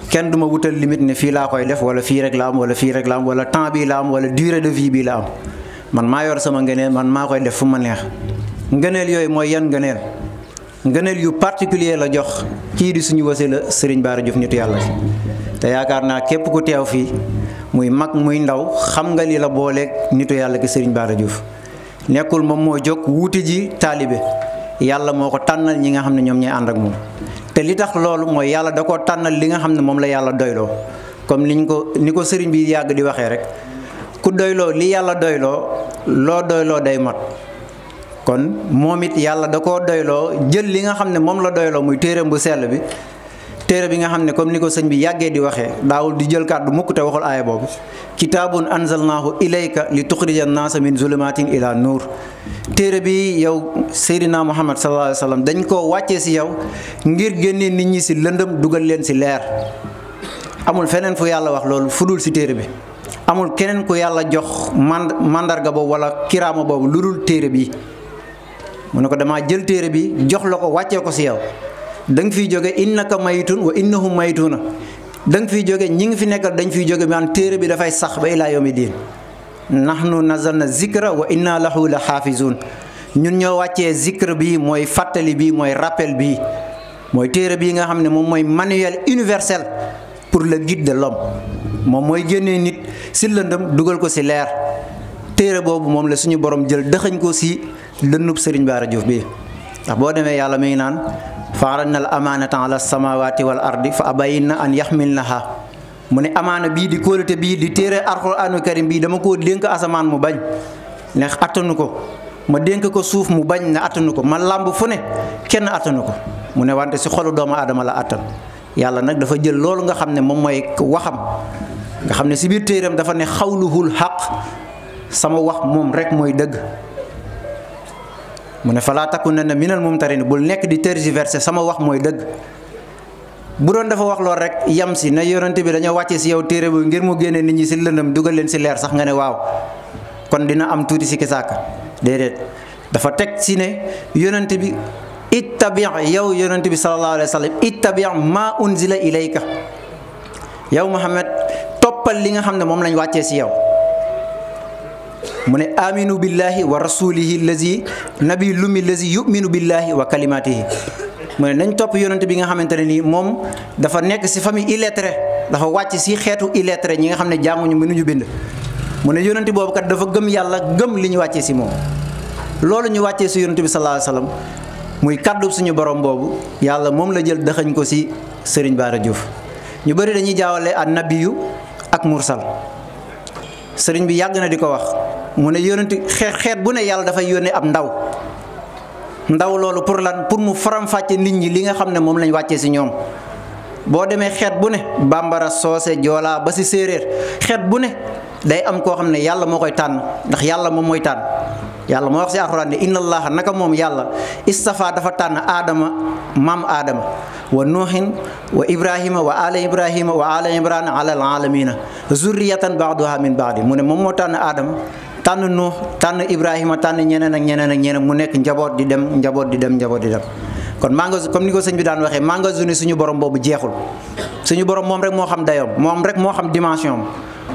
kenn duma wutal limite ne fii laa koy def wala fii rek la am wala fii rek la am wala temps bii la am wala durée de vie bii la am man maa yor sama ngëneel man maa koy def fu ma neex ngëneel yooyu mooy yan ngëneel yu particulier la jox kii di suñu wasila Serigne Bara Diouf nitu yàlla te yaakaar naa képp ku teew fii muy mag muy ndaw xam nga li la booleeg nitu yàlla ki Serigne Bara Diouf nekkul moom moo jóg wuuti ji taalibe yàlla moo ko tànnal ñi nga xam ne ñoom ñooy ànd ak moom te li tax loolu mooy yàlla da koo tànnal li nga xam ne moom la yàlla doyloo comme ni ko sëriñ bi yàgg di waxee rek ku doyloo li yàlla doyloo loo doyloo day mat kon moom it yàlla da koo doyloo jël li nga xam ne moom la doyloo muy téereem bu sell bi téere bi nga xam ne comme ni ko sëñ bi yàggee di waxee daawul di jël kàddu mukk te waxul aaya boobu kitaabun anzalnaahu ilayka li tuxrija naasa min zulumatin ila nuur téere bi yow Seydina Muhammad sallallahu alayhi wa sallam dañ koo wàccee si yow ngir génnee nit ñi si lëndëm dugal leen si leer amul feneen fu yàlla wax loolu fudul si téere bi amul keneen ku yàlla jox mandarga boobu wala kiraama boobu lu dul téere bi mu ne ko damaa jël téere bi jox la ko wàccee ko si yow da nga fiy jóge innaka mayitun wa innahum mayituna da nga fiy jóge ñi ngi fi nekkal dañ fiy jóge maanaam téere bi dafay sax ba ilaa yawmi diin nahnu nazalna zikra wa inna lahu la xaafizun ñun ñoo wàccee zikr bi mooy fàttali bi mooy rappel bi mooy téere bii nga xam ne moom mooy manuel universel pour le guide de l'homme moom mooy génnee nit si lëndëm dugal ko si leer téere boobu moom la suñu borom jël dëxañ ko si dënnub Serigne Bara Diouf bi ndax boo demee yàlla mi ngi naan fa aradna al amanata ala samawati wal ardi fa abayna an yaxmilnaha mu ne amaana bii di kóolute bii di téere alquranu karim bii dama koo dénk asamaan mu bañ ne attanu ko ma dénk ko suuf mu bañ ne attanu ko ma làmb fu ne kenn attanu ko mu ne wante si xolu doomu aadama la attan yàlla nag dafa jël loolu nga xam ne moom mooy waxam nga xam ne si biir téeram dafa ne xawluhul xaq sama wax moom rek mooy dëgg mu ne falaa takunanna minal mumtarin bul nekk di tergiverser sama wax mooy dëgg bu doon dafa wax lool rek yam si na yonent bi dañoo wàcce si yow téere bi ngir mu génne nit ñi si lëndëm dugal leen si leer sax nga ne waaw kon dina am tuuti si kisaaka déedéet dafa teg si ne yonent bi ittabi yow yonent bi sallallahu alayhi wa sallam ittabi ma unzila ilayka yow Muhammad toppal li nga xam ne moom lañ wàccee si yow mu ne aminu billahi wa rasulihi lazi nabi lumi lazi yuminu billahi wa kalimatihi mu ne nañ topp yonent bi nga xamante ne nii moom dafa nekk si famille illettré dafa wàcc si xeetu illettré ñi nga xam ne jànguñu mënuñu bind mu ne yonent boobu kat dafa gëm yàlla gëm li ñu wàccee si moom loolu ñu wàccee si yonent bi sallallahu alayhi wasallam muy kàddu suñu borom boobu yàlla moom la jël dëxañ ko si Serigne Bara Diouf ñu bëri dañuy jaawale an nabiyu ak mursal sëriñ bi yàgg na di ko wax mu ne yonent xeet bu ne yàlla dafay yónnee ab ndaw loolu pour lan pour mu faram-fàcce nit ñi li nga xam ne moom lañ wàccee si ñoom boo demee xeet bu ne bambara soose joolaa ba si séeréer xeet bu ne day am koo xam ne yàlla moo koy tànn ndax yàlla moom mooy tànn yàlla moo wax si alxuraan ne inna allaha naka moom yàlla istafa dafa tànn aadama maam aadama wa nuuhin wa ibrahima wa ala ibrahima wa ala imran ala alamina zurriyatan ba'duha min ba'di mu ne moom moo tànn aadama tànn Nuux tànn Ibrahima tànn ñeneen ak ñeneen mu nekk njaboot di dem kon comme ni ko sëñ bi daan waxee magasin suñu borom boobu jeexul suñu borom moom rek moo xam dayoom moom rek moo xam dimension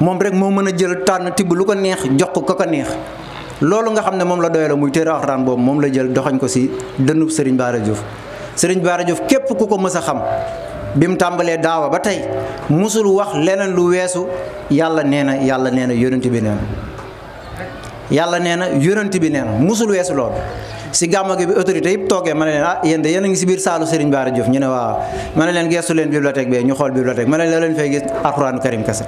moom rek moo mën a jël tànn tibb lu ko neex jox ko ko neex loolu nga xam ne moom la doyaloo muy téere alxuraan boobu moom la jël doxañ ko si dënnub Serigne Bara Diouf Serigne Bara Diouf képp ku ko mës a xam bi mu tàmbalee daawa ba tey musul wax leneen lu weesu yàlla nee na yonent bi nee na yàlla nee na yonent bi nee na musul weesu loolu si gàmmu gi bi autorité yëpp toogee ma ne leen yéen de yéen a ngi si biir saalu Serigne Bara Diouf ñu ne waaw ma ne leen gestu leen bibliothèque bi ñu xool bibliothèque ma ne leen fay gis alxuraanu karim kese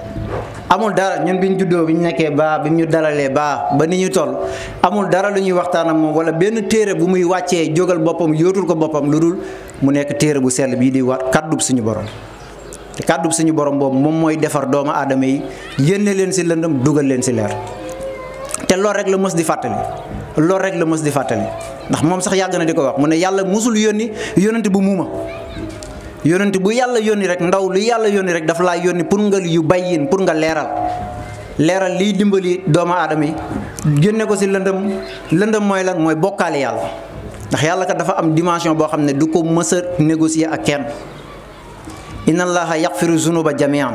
amul dara ñun bi ñu juddoo bi ñu nekkee bi ñu dalalee ba ni ñu toll amul dara lu ñuy waxtaan ak moom wala benn téere bu muy wàccee jógal boppam yóotul ko boppam lu dul mu nekk téere bu sell bii di war kàddub suñu borom te kàddub suñu borom boobu moom mooy defar doomu aadama yi génne leen si lëndëm dugal leen si leer te loolu rek la mës di fàttali ndax moom sax yàgg na di ko wax mu ne yàlla musul yónni yónnent bu muuma yónnent bu yàlla yónni rek ndaw lu yàlla yónni rek dafa laa yónni pour nga yu bayyin pour nga leeral liy dimbali doomu aadama yi génne ko si lëndëm mooy lan mooy bokkaale yàlla ndax yàlla kat dafa am dimension boo xam ne du ko mës a négocier ak kenn inna allaha yaxfiru zunuba jamian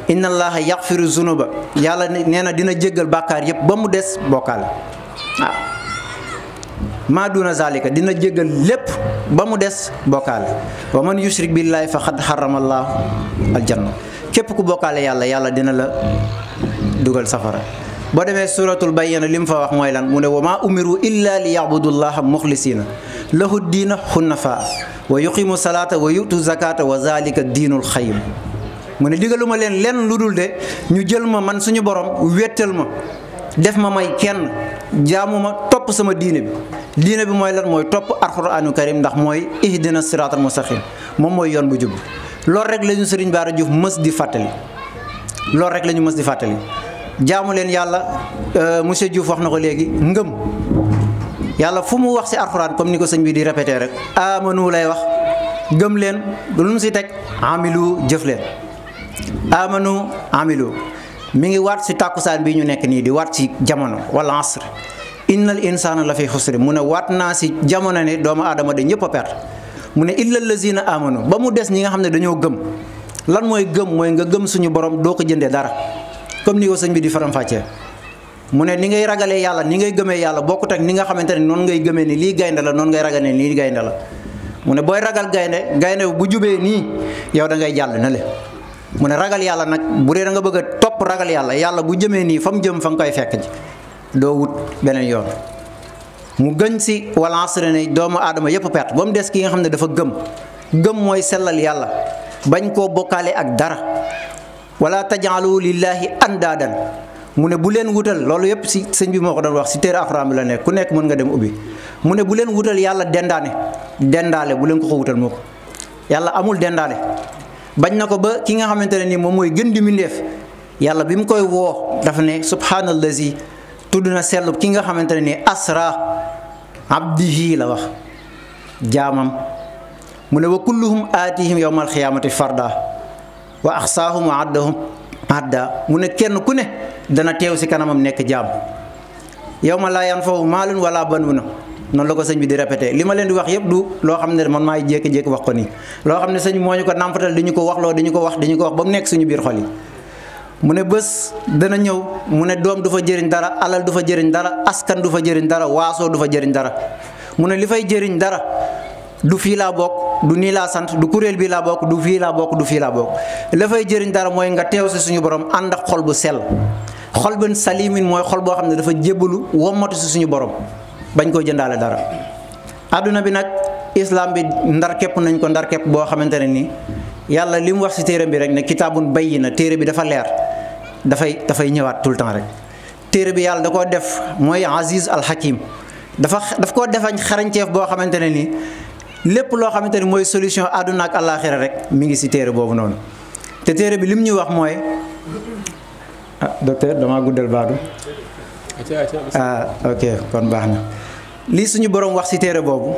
inna allaha yaxfiru zunuba yàlla nee na dina jéggal bàkkaar yépp ba mu des bokkaale waaw maa duna zalika dina jéggal lépp ba mu des bokkaale wa man yushrik billahi faqad harrama allahu aljanna képp ku bokkaale yàlla dina la dugal safara boo demee suratul bayyina li mu fa wax mooy lan mu ne wa maa umiru illa li yabudullaha muxlisina lahu diina xunnafaa wa yuqimu salata wa yutu zakata wa zalika diinul xayim mu ne digaluma leen lenn lu dul de ñu jël ma man suñu borom wéttal ma def ma may kenn jaamu ma topp sama diine bi mooy lan mooy topp alxuraanu karim ndax mooy ihdina siraatal mustaqim moom mooy yoon bu jub loolu rek la ñu Serigne Bara Diouf mës di fàttali jaamu leen yàlla monsieur Diouf wax na ko léegi ngëm yàlla fu mu wax ci alxuraan comme ni ko sëñ bi di répété rek amanu lay wax gëm leen lu mu ci teg amilu jëf leen amanu amilu mi ngi waat ci tàkkusaan bi ñu nekk nii di waat ci jamono wala asr innal insana la fi xusri mu ne waat naa ci jamono ne doomu aadama de ñëpp a perte mu ne illa lazina amanu ba mu des ñi nga xam ne dañoo gëm lan mooy gëm mooy nga gëm suñu borom doo ko jëndee dara comme ni ko sëñ bi di faram-fàccee mu ne ni ngay ragalee yàlla ni ngay gëmee yàlla bokkut ak ni nga xamante ne noonu ngay gëmee ni lii gaynde la noonu ngay ragalee ni lii gaynde la mu ne booy ragal gaynde bu jubee nii yow da ngay jàll na le mu ne ragal yàlla nag bu dee da nga bëgg a topp ragal yàlla bu jëmee nii fa mu jëm fa nga koy fekk ji doo wut beneen yoon mu gën si wala asri ne doomu aadama yëpp perte ba mu des ki nga xam ne dafa gëm mooy sellal yàlla bañ koo bokkaale ak dara wala tajaalu lillahi andaadan mu ne bu leen wutal loolu yëpp si sëñ bi moo ko doon wax si téere alxuraan bi la nekk ku nekk mën nga dem ubbi mu ne bu leen wutal yàlla dendaale bu leen ko wutal moo ko yàlla amul dendaale bañ na ko ba ki nga xamante ne nii moom mooy gën di mindeef yàlla bi mu koy woo dafa ne subhaanallazi tudd na sellu ki nga xamante ne nii asra abdihi la wax jaamam mu ne wa kulluhum aatihim yawmal xiyaamati farda wa axsaahum wa addahum adda mu ne kenn ku ne dana teew si kanamam nekk jaam yawma laa yanfa'u maalun wala banuuna noonu la ko sëñ bi di répété li ma leen di wax yëpp du loo xam ne man maay jékki-jékki wax ko nii loo xam ne sëñ moo ñu ko nàmpatal dañu ko wax ba mu nekk suñu biir xol yi mu ne bés dana ñëw mu ne doom du fa jëriñ dara alal du fa jëriñ dara askan du fa jëriñ dara waasoo du fa jëriñ dara mu ne li fay jëriñ dara du fii laa bokk du nii laa sant du kuréel bii laa bokk du fii laa bokk la fay jëriñ dara mooy nga teew si suñu borom ànd ak xol bu sell xol bu salimin mooy xol boo xam ne dafa jébbalu wommatu si suñu borom bañ koo jëndaale dara. adduna bi nag islam bi ndar képp nañ ko ndar képp boo xamante ne nii yàlla li mu wax si téere bi rek ne kitaabun bayyina téere bi dafa leer dafay ñëwaat tout le temps rek téere bi yàlla da koo def mooy aziz al hakim daf koo defañ xarañteef boo xamante ne nii lépp loo xamante ni mooy solution àdduna ak àllaaxira rek mi ngi si téere boobu noonu te téere bi lim ñuy wax mooy docteur damaa guddal baadu ok kon baax na lii suñu borom wax si téere boobu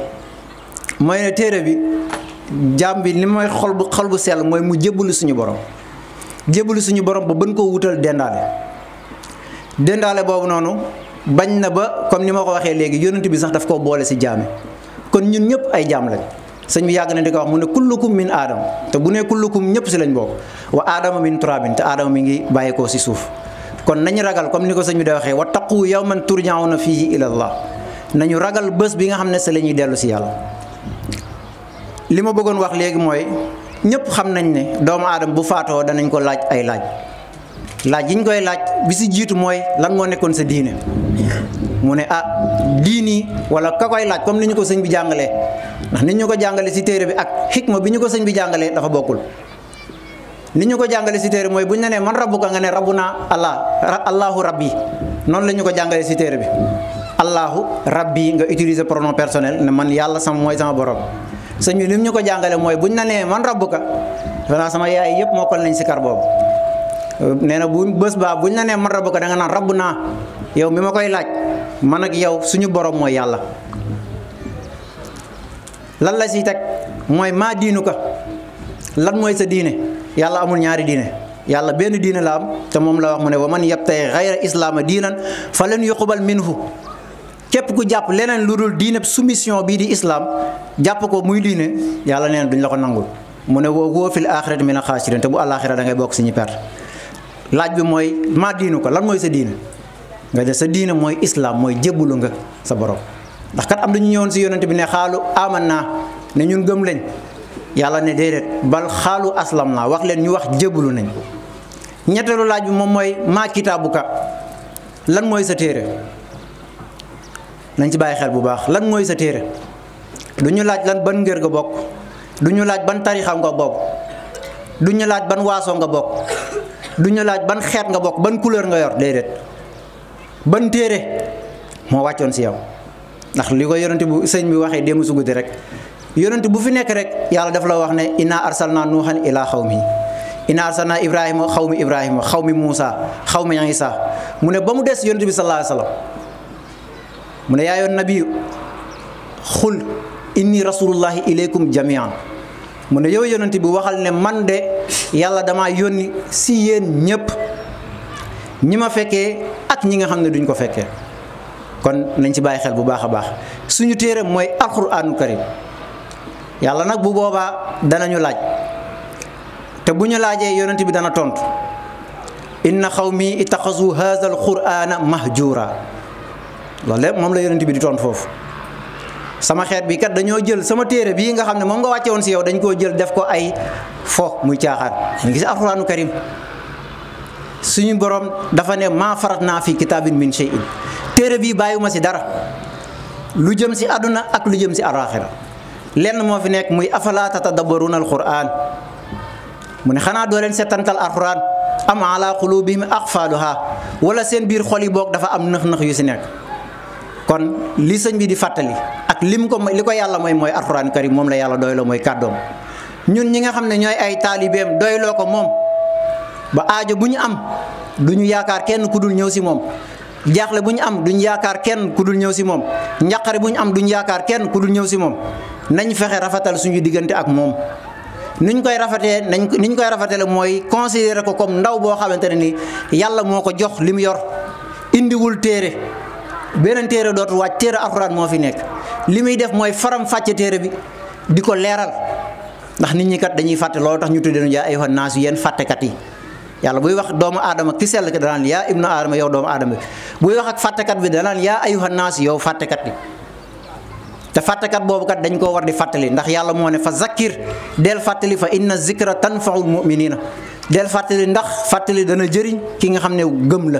mooy ne téere bi jaam bi li mooy xol bu sell mooy mu jébbalu suñu borom ba bën koo wutal dendaale boobu noonu bañ na ba comme ni ma ko waxee léegi yonent bi sax daf koo boole si jaame kon ñun ñëpp ay jaam lañ sëñ bi yàgg na di ko wax mu ne kullukum min aadam te bu ne kullukum ñëpp si lañ bokk wa aadama min turabin te aadama mi ngi bàyyeekoo si suuf kon nañu ragal comme ni ko sëñ bi da waxee wa taqu yawman turjauna fihi ila allah nañu ragal bés bi nga xam ne sa la ñuy dellu si yàlla li ma bëggoon wax léegi mooy ñëpp xam nañ ne doomu aadama bu faatoo danañ ko laaj ay laaj yi ñu koy laaj bi si jiitu mooy lan moo nekkoon sa diine mu ne diini wala ka koy laaj comme ni ñu ko sëñ bi jàngalee ndax ni ñu ko jàngale si téere bi ak xikma bi ñu ko sëñ bi jàngalee dafa bokkul ni ñu ko jàngale si téere mooy bu ñu la nee man rabbuka nga ne rabbuna allahu rabbi noonu la ñu ko jàngalee si téere bi allahu rabbi nga utiliser pronom personnel ne man yàlla mooy sama borom sëñ bi li ñu ko jàngale mooy bu ñu la nee man rabbuka xanaa sama yaay yëpp mokkal nañ si kar boobu nee na bu bés baa bu ñu la nee man rabbuka da nga naan rabbuna yow mi ma koy laaj man ak yow suñu borom mooy yàlla lan la si teg mooy maa diinu ka lan mooy sa diine yàlla amul ñaari diine yàlla benn diine la am te moom la wax mu ne wa man yabtaghi ghayra islaama diinan falan yuqbal minhu képp ku jàpp leneen lu dul diine soumission bii di islam jàpp ko muy diine yàlla neen duñ la ko nangul mu ne wa huwa fil aaxirati mina xaasiriin te bu àllaaxira da ngay bokk si ñi perte laaj bi mooy maa diinu ko lan mooy sa diine nga de sa diine mooy islam mooy jébbalu nga sa borom ndax kat am dañu ñëwoon si yonent bi ne xaalu aman naa ne ñun gëm lañ yàlla ne déedéet bal xaalu aslam naa wax leen ñu wax jébbalu nañ ñetteelu laaj bi moom mooy maa kitaabuka lan mooy sa téere nañ ci bàyyi xel bu baax lan mooy sa téere du ñu laaj lan ban ngër nga bokk du ñu laaj ban tarixa nga bokk du ñu laaj ban waaso nga bokk du ñu laaj ban xeet nga bokk ban couleur nga yor déedéet ban téere moo wàccoon si yow ndax li ko yonent bu sëñ bi waxee démb su guddi rek yonent bu fi nekk rek yàlla daf la wax ne inna arsalna nuuhan ila xawmi inna arsalna ibrahima xawmi muusa xawmi isa mu ne ba mu des yonent bi sallallahu alayhi wasallam mu ne yaa yoon nabi xul inni rasulullahi ilaykum jamian mu ne yow yonent bi waxal ne man de yàlla dama yónni si yéen ñépp ñi ma fekkee ak ñi nga xam ne duñ ko fekkee kon nañ ci bàyyi xel bu baax a baax suñu téere mooy alquraanu karim yàlla nag bu boobaa danañu laaj te bu ñu laajee yonent bi dana tontu inna xawmi ittaxasu haza alqurana mahjura loolu lépp moom la yonent bi di tontu foofu sama xeet bi kat dañoo jël sama téere bii nga xam ne moom nga wàcce woon si yow dañ koo jël def ko ay fo muy caaxaan ñu ngi si alquraanu karim suñu borom dafa ne maa farat naa fi kitaabin min shay'in téere bii bàyyiwuma si dara lu jëm si àdduna ak lu jëm si alaaxira lenn moo fi nekk muy afala tatadabbaruna alquran mu ne xanaa doo leen settantal alquran am ala qulubihim aqfaluha wala seen biir xol yi boog dafa am nëx-nëx yu si nekk kon li sëñ bi di fàttali ak li ko yàlla mooy alquran karim moom la yàlla doyloo mooy kàddoom ñun ñi nga xam ne ñooy ay taalibeem doyloo ko moom ba aajo bu ñu am du ñu yaakaar kenn ku dul ñëw si moom jaaxle bu ñu am duñ yaakaar kenn ku dul ñëw si moom njaqare bu ñu am duñ yaakaar kenn ku dul ñëw si moom nañ fexe rafetal suñu diggante ak moom niñ koy rafetale mooy considérer ko comme ndaw boo xamante ne ni yàlla moo ko jox li mu yor indiwul téere beneen téere dootul wàcc téere alxuraan moo fi nekk li muy def mooy faram fàcce téere bi di ko leeral ndax nit ñi kat dañuy fàtte loolu tax ñu tuddee nu yaa ayyuhan naas yéen fàttekat yi yàlla buy wax doomu aadama ki sell ki danaan yaa ibnu aadama yow doomu aadama bi buy wax ak fàttekat bi danaan yaa ayyuhan naas yow fàttekat bi te fàttekat boobu kat dañ koo war di fàttali ndax yàlla moo ne fa zakkir del fàttali fa inna zikra tanfaul muminina del fàttali ndax fàttali dana jëriñ ki nga xam ne gëm la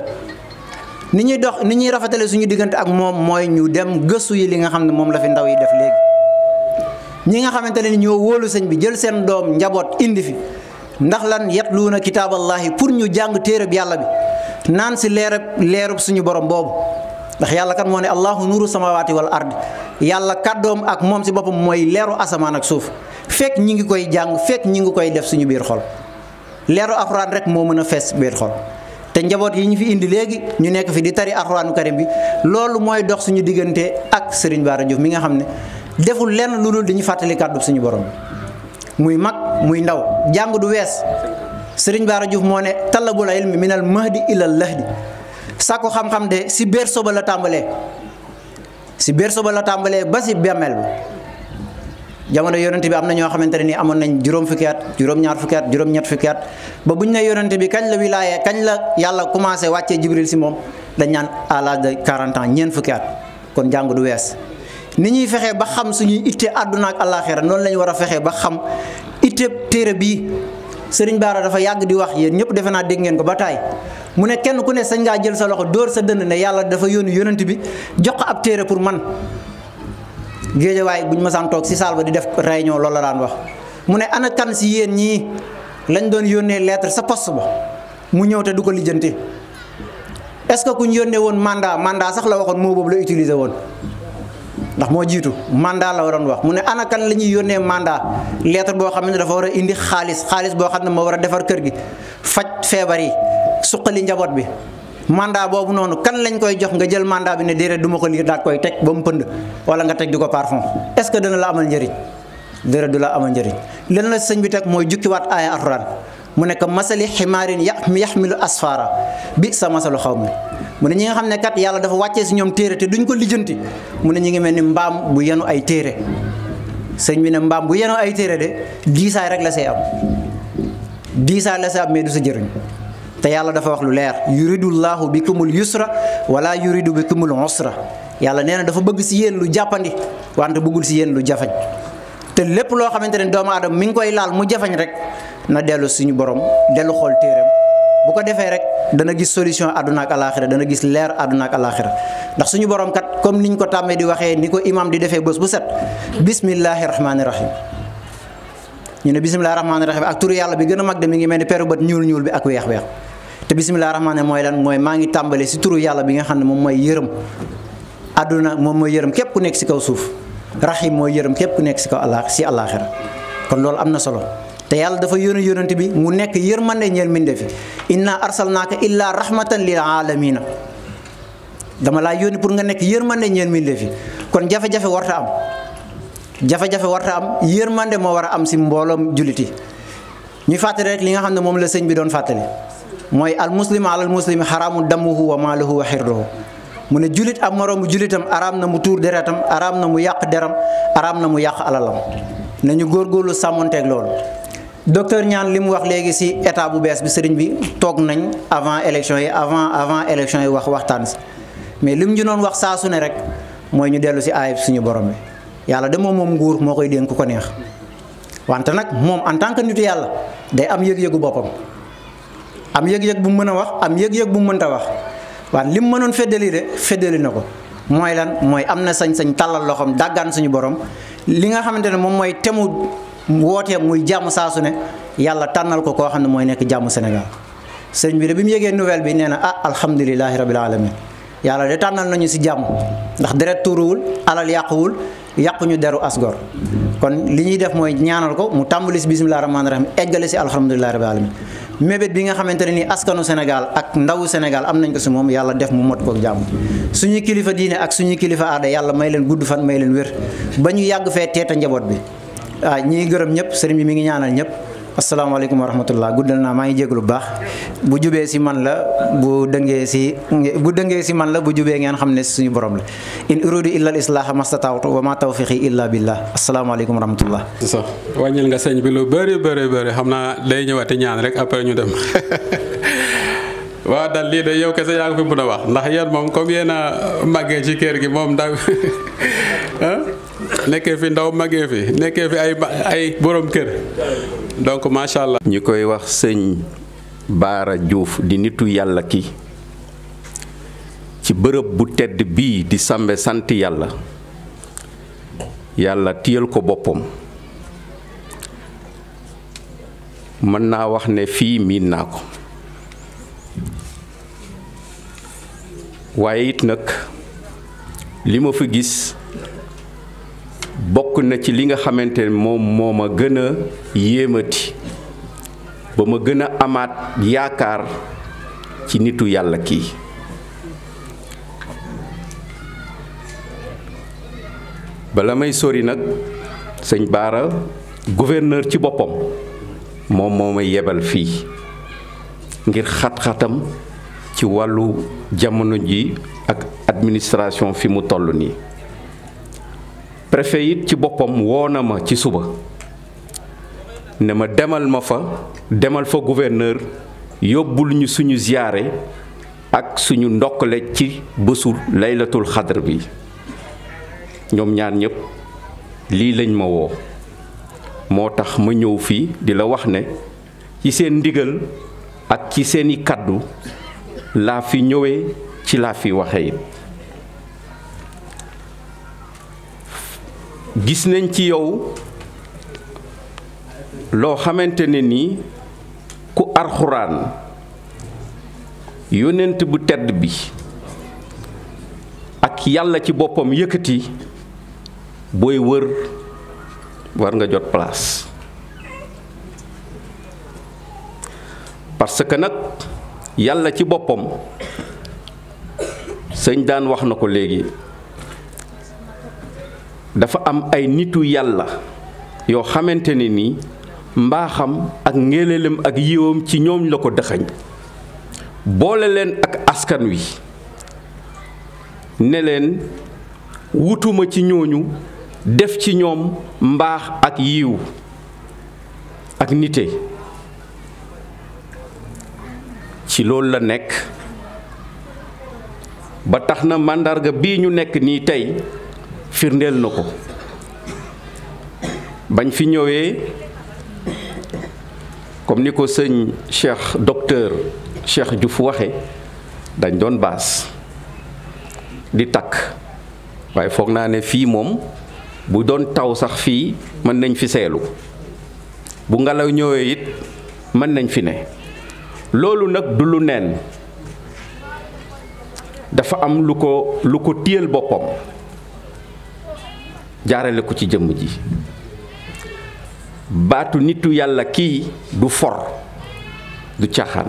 ni ñuy rafetale suñu diggante ak moom mooy ñu dem gëstu yi li nga xam ne moom la fi ndaw yi def léegi ñi nga xamante ne ñoo wóolu sëñ bi jël seen doom njaboot indi fi ndax lan yatluuna kitaaballahi pour ñu jàng téereb yàlla bi naan si leerub suñu borom boobu ndax yàlla kan moo ne allahu nuuru samawati wal ard yàlla kàddoom ak moom si boppam mooy leeru asamaan ak suuf fekk ñi ngi koy jàng fekk ñi ngi koy def suñu biir xol leeru alxuraan rek moo mën a fees biir xol te njaboot yi ñu fi indi léegi ñu nekk fi di tari alxuraanu karim bi loolu mooy dox suñu diggante ak Serigne Bara Diouf mi nga xam ne deful lenn lu dul di ñu fàttali kàddu suñu borom bi muy mag muy ndaw jàng du wees Serigne Bara Diouf moo ne talabul ilmi minal mahdi ilal lahdi sàkku xam-xam de si berceau ba la tàmbalee ba si bemmeel bi jamono yonente bi am na ñoo xamante ne nii amoon nañ juróom fukki at juróom-ñaar fukki at juróom-ñett fukki at ba buñ ne yonente bi kañ la wilaaye kañ la yàlla commencé wàccee Jibril si moom dañ naan à l'âge de 40 ans ñeent fukki at kon jàng du wees ni ñuy fexee ba xam suñuy itte àdduna ak àllaaxira noonu la ñu war a fexee ba xam itte téere bii Serigne Bara dafa yàgg di wax yéen ñëpp defe naa dégg ngeen ko ba taay mu ne kenn ku ne sañ ngaa jël sa loxo dóor sa dënn ne yàlla dafa yónni yonent bi jox ko ab téere pour man géejawaay buñ ma saan toog si saal ba di def réunion loolu la daan wax mu ne ana kan si yéen ñii lañ doon yónnee lettre sa poste ba mu ñëw te du ko lijjanti est-ce que ku ñu yónnee woon mandat sax la waxoon moo boobu la utiliser woon ndax moo jiitu mandat la waroon wax mu ne ana kan la ñuy yónnee mandat lettre boo xam ne dafa war a indi xaalis boo xam ne moo war a defar kër gi faj feebar yi suqali njaboot bi mandat boobu noonu kan lañ koy jox nga jël mandat bi ne déedéet du ma ko lire daal koy teg ba mu pënd wala nga teg di ko parfum est-ce que dana la amal njëriñ déedéet du la amal njëriñ len la sëñ bi teg mooy jukkiwaat aaya alxuraan mu nekk masali ximaarin yaxmilu asfara bi sa masalu xaw mi mu ne ñi nga xam ne kat yàlla dafa wàccee si ñoom téere te duñ ko lijjanti mu ne ñi ngi mel ni mbaam bu yenu ay téere sëñ bi ne mbaam bu yenu ay téere de diisaay rek la see am diisaay la see am mais du sa jëriñ te yàlla dafa wax lu leer yuridullahu bikumul yusra wala yuridu bikumul usra yàlla nee na dafa bëgg si yéen lu jàppandi wante bëggul si yéen lu jafañ te lépp loo xamante ne doomu aadama mi ngi koy laal mu jafañ rek na dellu suñu borom dellu xool téeram bu ko defee rek dana gis solution àdduna ak alaaxira dana gis leer àdduna ak alaaxira ndax suñu borom kat comme niñ ko tàmmee di waxee ni ko imam di defee bés bu set bismillahi rahmaani rahim ñu ne bismillahi rahmaani rahim ak turu yàlla bi gën a mag de mi ngi mel ni peru bët ñuul bi ak weex te bisimilah rahmaani mooy lan mooy maa ngi tàmbale si turu yàlla bi nga xam ne moom mooy yërëm àdduna moom mooy yërëm képp ku nekk si kaw suuf rahim mooy yërëm képp ku nekk si kaw àllaaxira kon loolu am na solo te yàlla dafa yónni yónent bi mu nekk yërmande ñeel mbindeef fi inna arsalnaaka illaa rahmatan lil aalamiina dama laa yónni pour nga nekk yërmande ñeel mbindeef fi kon jafe-jafe warta am yërmande moo war a am si mbooloom jullit yi ñuy fàttali rek li nga xam ne moom la sëñ bi doon fàttali mooy al muslimu alal muslimi xaraamu damuhu wa maaluhu wa xirduhu mu ne jullit am moroomu jullitam araam na mu tuur deretam araam na mu yàq deram araam na mu yàq alalam nañu góorgóorlu sàmmonteeg loolu. docteur Niane li mu wax léegi si état bu bees bi sëriñ bi toog nañ avant élection yi avant élection yi waxtaan si mais li mu ñu doon wax saa su ne rek mooy ñu dellu si aayib suñu borom bi yàlla de moom nguur moo koy dénk ku ko neex wante nag moom en tant que nitu yàlla day am yëg-yëgu boppam am yëg-yëg bu mu mën a wax am yëg-yëg bu mu mënta wax waaye li mu mënoon feddali na ko mooy lan mooy am na sañ-sañ tàllal loxoom dàggaan suñu borom li nga xamante ne moom mooy temu wootee muy jàmm saa su ne yàlla tànnal ko koo xam ne mooy nekk jàmm Sénégal sëriñ bi de bi mu yëgee nouvelle bi nee na alhamdulilahi rabil alamin yàlla de tànnal nañu si jàmm ndax deret tuuruwul alal yàquñu deru asgor kon li ñuy def mooy ñaanal ko mu tàmbali si bisimilah rahmaani rahim eggale si alhamdulilahi rabil alamin mébét bi nga xamante ne nii askanu Sénégal ak ndawu Sénégal am nañ ko si moom yàlla def mu mot ko jàmm suñuy kilifa diine ak suñuy kilifa aada yàlla may leen gudd fan may leen wér ba ñu yàgg fee teeta njaboot bi waaw ñi ngi gërëm ñëpp sëriñ bi mi ngi ñaanal ñëpp asalaamaaleykum wa rahmatullah guddal naa maa ngi jégalu bu baax bu jubee si man la bu dëngee si man la bu jubee ngeen xam ne suñu borom la in uridu illa al islaha mastata'tu wa ma tawfiqi illa billah asalaamaaleykum wa rahmatullah sax wàññil nga sëñ bi lu bëri xam naa day ñëwaati ñaan rek après ñu dem waaw daal lii de yow kese yaa ngi fi mën a wax ndax yéen moom comme yéen a màggee ci kër gi moom ndaw nekkee fi ndaw màggee fi nekkee fi ay borom kër donc macha allah. ñi koy wax sëñ Baara Diouf di nitu yàlla ki ci bërëb bu tedd bii di Sambe sant yàlla tiyal ko boppam mën naa wax ne fii miin naa ko waaye it nag li ma fi gis bokk na ci li nga xamante ne moom moo ma gën a yéemati ba ma gën a amaat yaakaar ci nitu yàlla kii bala may sori nag sëñ Baara gouverneur ci boppam moom moo may yebal fii ngir xat-xatam ci wàllu jamono ji ak administration fi mu toll nii préfet it ci boppam woo na ma ci suba ne ma demal fa gouverneur yóbbul ñu suñu ziyaare ak suñu ndokkale ci bésu laylatul xadr bi ñoom ñaar ñépp lii lañ ma woo moo tax ma ñëw fii di la wax ne ci seen ndigal ak ci seeni kàddu laa fi ñëwee ci laa fi waxe it gis nañ ci yow loo xamante ne nii ku alxuraan yónnent bu tedd bi ak yàlla ci boppam yëkkati booy wër war nga jot place parce que nag yàlla ci boppam sëñ daan wax na ko léegi dafa am ay nitu yàlla yoo xamante ne nii mbaaxam ak ngéeleelam ak yiwam ci ñoom la ko dëxañ boole leen ak askan wi ne leen wutuma ci ñooñu def ci ñoom mbaax ak yiw ak nite ci loolu la nekk ba tax na màndarga bii ñu nekk nii tey firndeel na ko bañ fi ñëwee comme ni ko sëñ docteur Cheikh Diouf waxe dañ doon baas di takk waaye foog naa ne fii moom bu doon taw sax fii mën nañ fi seelu bu ngelaw ñëwee it mën nañ fi ne loolu nag du lu neen dafa am lu ko téyel boppam jaarale ko ci jëmm ji baatu nitu yàlla kii du for du caaxaan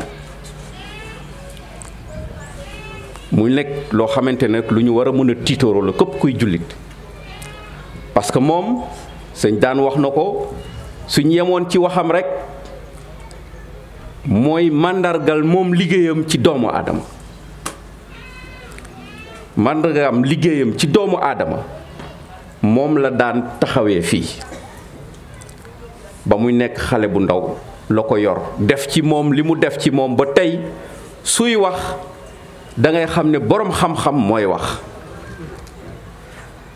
muy nekk loo xamante ne lu ñu war a mën a tiitooroo la képp kuy jullit parce que moom sëñ daan wax na ko suñ yemoon ci waxam rekk mooy màndargal moom liggéeyam ci doomu aadama màndargam liggéeyam ci doomu aadama moom la daan taxawee fii ba muy nekk xale bu ndaw la ko yor def ci moom li mu def ci moom ba tey suy wax da ngay xam ne boroom xam-xam mooy wax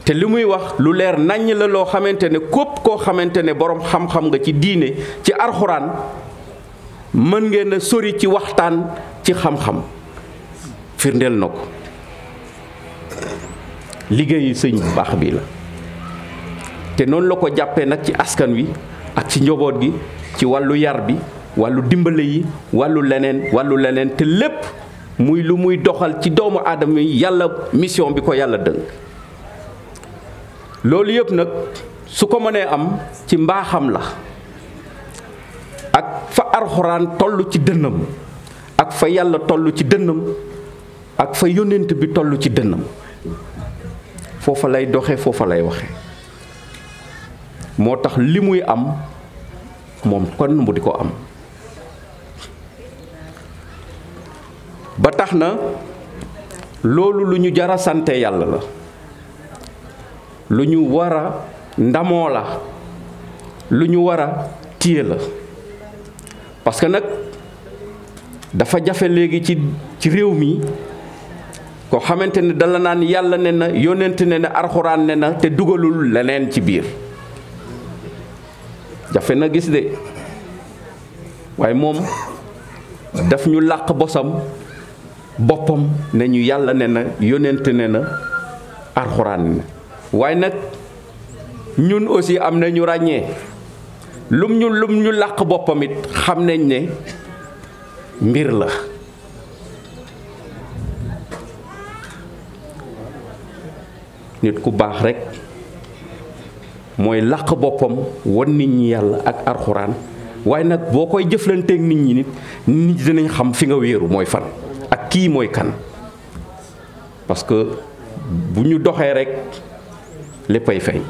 te li muy wax lu leer naññ la loo xamante ne képp koo xamante ne boroom xam-xam nga ci diine ci alxuraan mën ngeen a sori ci waxtaan ci xam-xam firndeel na ko liggéeyu sëñ bu baax bi la te noonu la ko jàppee nag ci askan wi ak ci njaboot gi ci wàllu yar bi wàllu dimbale yi wàllu leneen te lépp muy lu muy doxal ci doomu aadama yi yàlla mission bi ko yàlla dënk loolu yëpp nag su ko mënee am ci mbaaxam la ak fa alxuraan toll ci dënnam ak fa yàlla toll ci dënnam ak fa yónnent bi toll ci dënnam foofa lay doxe foofa lay waxe moo tax li muy am moom kon mu di ko am ba tax na loolu lu ñu jara sante yàlla la lu ñu war a ndamoo la lu ñu war a téye la parce que nag dafa jafe léegi ci réew mi ko xamante ne dala naan yàlla ne na yónnent ne na alxuraan ne na te dugalul leneen ci biir jafe na gis de waaye moom daf ñu làq bosam boppam ne ñu yàlla ne na yónnent ne na alxuraan ne na waaye nag ñun aussi am na ñu ràññee lum ñu làq boppam it xam nañ ne mbir la nit ku baax rekk mooy làq boppam wan nit ñi yàlla ak alxuraan waaye nag boo koy jëflanteek nit ñi nit dinañ xam fi nga wéeru mooy fan ak kii mooy kan parce que bu ñu doxee rekk léppay fay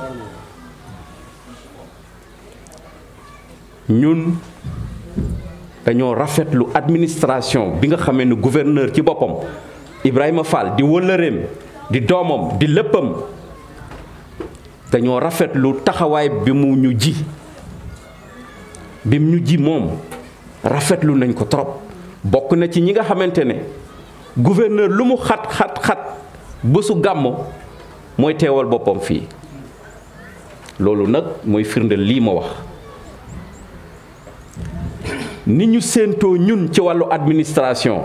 ñun dañoo rafetlu administration bi nga xamee ne gouverneur ci boppam Ibrahima Fall di wëllëreem di doomam di léppam dañoo rafetlu taxawaay bi mu ñu ji moom rafetlu nañ ko trop bokk na ci ñi nga xamante ne gouverneur lu mu xat bésu gàmmo mooy teewal boppam fii loolu nag mooy firnde lii ma wax ni ñu séentoo ñun ci wàllu administration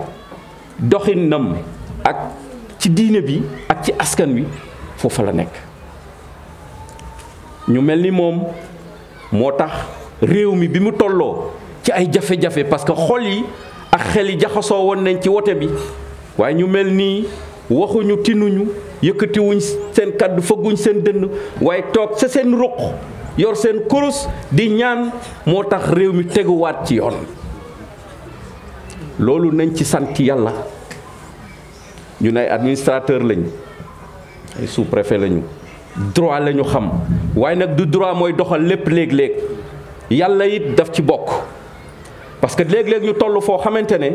doxinam ak ci diine bi ak ci askan wi foofa la nekk ñu mel ni moom moo tax réew mi bi mu tolloo ci ay jafe-jafe parce que xol yi ak xel yi jaxasoo woon nañ ci wote bi waaye ñu mel nii waxuñu tinuñu yëkkatiwuñ seen kàddu fëgguñ seen dënn waaye toog sa seen ruq yor seen kurus di ñaan moo tax réew mi teguwaat ci yoon loolu nañ ci sant yàlla ñun ay administrateur lañ ay sous-préfet lañu droit lañu xam waaye nag du droit mooy doxal lépp léeg-léeg yàlla it daf ci bokk parce que léeg-léeg ñu toll foo xamante ne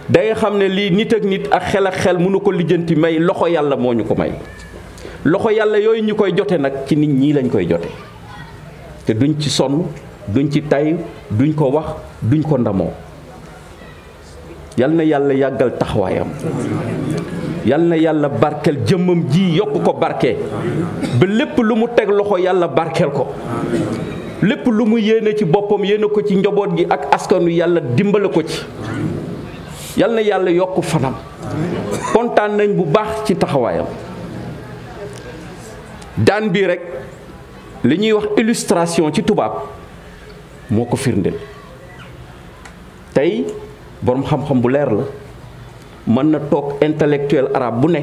day xam ne lii nit ak xel mënu ko lijjanti may loxo yàlla moo ñu ko may loxo yàlla yooyu ñu koy jote nag ci nit ñi lañ koy jote te duñ ci sonn duñ ci tay duñ ko wax duñ ko ndamoo yal na yàlla yàggal taxawaayam yal na yàlla barkeel jëmmam ji yokk ko barke ba lépp lu mu teg loxo yàlla barkeel ko lépp lu mu yéene ci boppam yéene ko ci njaboot gi ak askanu yàlla dimbale ko ci yal na yàlla yokk fanam kontaan nañ bu baax ci taxawaayam daan bii rek li ñuy wax illustration ci tubaab moo ko firndeel tey borom xam-xam bu leer la mën na toog intellectuel arabe bu ne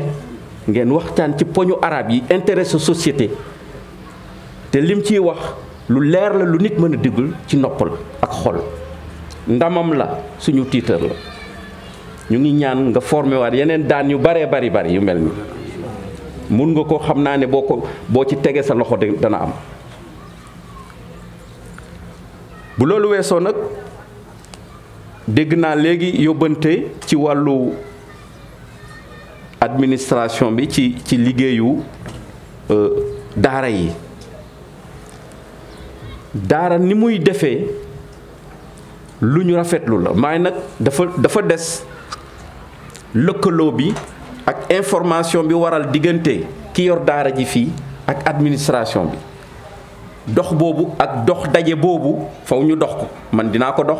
ngeen waxtaan ci poñu arabe yi intérêt sa société te lim ciy wax lu leer la lu nit mën a digul ci nopp la ak xol ndamam la suñu tiitar la ñu ngi ñaan nga formé waat yeneen daan yu baree bari yu mel ni mun nga ko xam naa ne boo ci tegee sa loxo dana am bu loolu weesoo nag dégg naa léegi yóbbante ci wàllu administration bi ci liggéeyu daara yi daara ni muy defee lu ñu rafetlu la maay nag dafa des lëkkaloo bi ak information bi waral diggante ki yor daara ji fii ak administration bi dox boobu ak dox daje boobu faw ñu dox ko man dinaa ko dox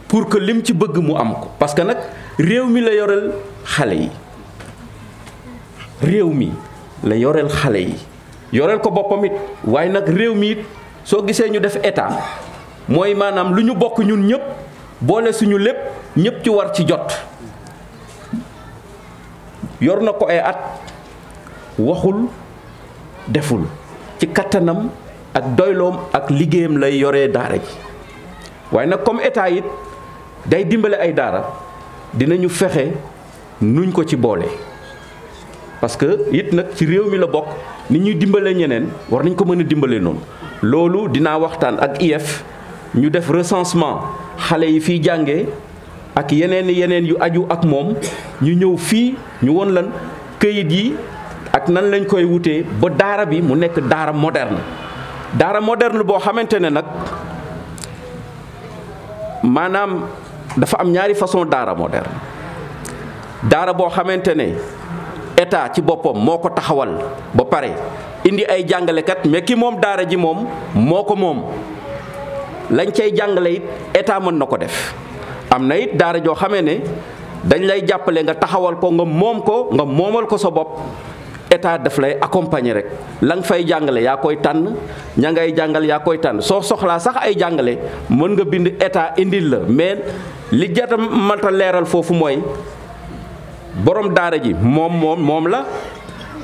pour que lim ci bëgg mu am ko parce que nag réew mi la yoreel xale yi réew mi la yoreel xale yi yoreel ko boppam it waaye nag réew mi it soo gisee ñu def état mooy maanaam lu ñu bokk ñun ñëpp boole suñu lépp ñëpp ci war ci jot yor na ko ay at waxul deful ci kattanam ak doyloom ak liggéeyam lay yoree daara ji waaye nag comme état it day dimbale ay daara dinañu fexe nuñ ko ci boole parce que it nag ci réew mi la bokk ni ñuy dimbale ñeneen war nañ ko mën a dimbale noonu loolu dinaa waxtaan ak IEF ñu def recensement xale yi fiy jàngee ak yeneen yu aju ak moom ñu ñëw fii ñu won lan këyit yi ak nan lañ koy wutee ba daara bi mu nekk daara moderne boo xamante ne nag maanaam dafa am ñaari façon daara moderne daara boo xamante ne état ci boppam moo ko taxawal ba pare indi ay jàngalekat mais ki moom daara ji moom moo ko moom lañ cay jàngale it état mën na ko def am na it daara joo xamee ne dañ lay jàppale nga taxawal ko nga moomal ko sa bopp état daf lay accompagner rek la nga fay jàngale yaa koy tànn ña ngay jàngal yaa koy tànn soo soxlaa sax ay jàngale mën nga bind état indil la mais li jata mata leeral foofu mooy borom daara ji moom la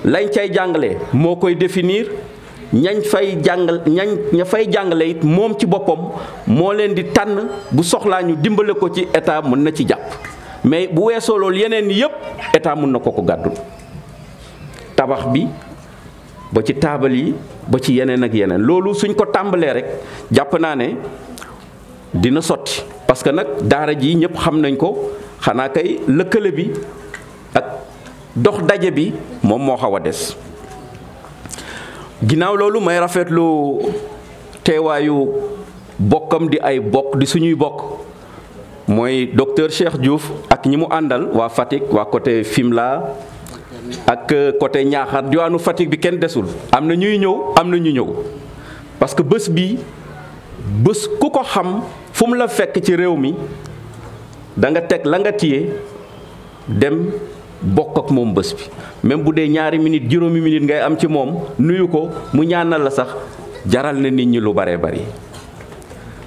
lañ cay jàngale moo koy définir ña fay jàngale it moom ci boppam moo leen di tànn bu soxlaa ñu dimbale ko ci état mën na ci jàpp mais bu weesoo loolu yeneen yëpp état mën na ko gàddul tabax bi ba ci taabal yi ba ci yeneen ak yeneen loolu suñ ko tàmbalee rek jàpp naa ne dina sotti parce que nag daara ji ñëpp xam nañ ko xanaa kay lëkkale bi ak dox daje bi moom moo xaw a des ginnaaw loolu may rafetlu teewaayu bokkam di ay bokk di suñuy bokk mooy docteur Cheikh Diouf ak ñi mu àndal waa Fatick waa côté Fimela ak côté Niakhar diwaanu Fatick bi kenn desul am na ñuy ñëw am na ñu ñëw parce que bés ku ko xam fu mu la fekk ci réew mi da nga teg la nga téye dem bokk ak moom bés bi même bu dee ñaari minute juróomi minute ngay am ci moom nuyu ko mu ñaanal la sax jaral na nit ñi lu bare bari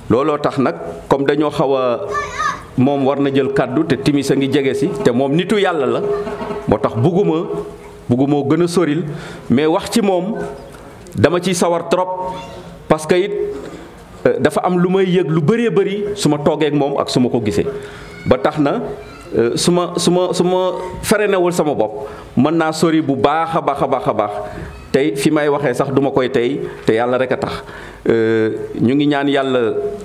looloo tax nag comme dañoo xaw a moom war na jël kàddu te timis a ngi jege si te moom nitu yàlla la moo tax bugguma gën a soril mais wax ci moom dama ciy sawar trop parce que it dafa am lu may yëg lu bëree bëri su ma toogee ak moom ak su ma ko gisee ba tax na su ma ferenewul sama bopp mën naa sori bu baax a baax tey fi may waxee sax duma koy tey te yàlla rek a tax ñu ngi ñaan yàlla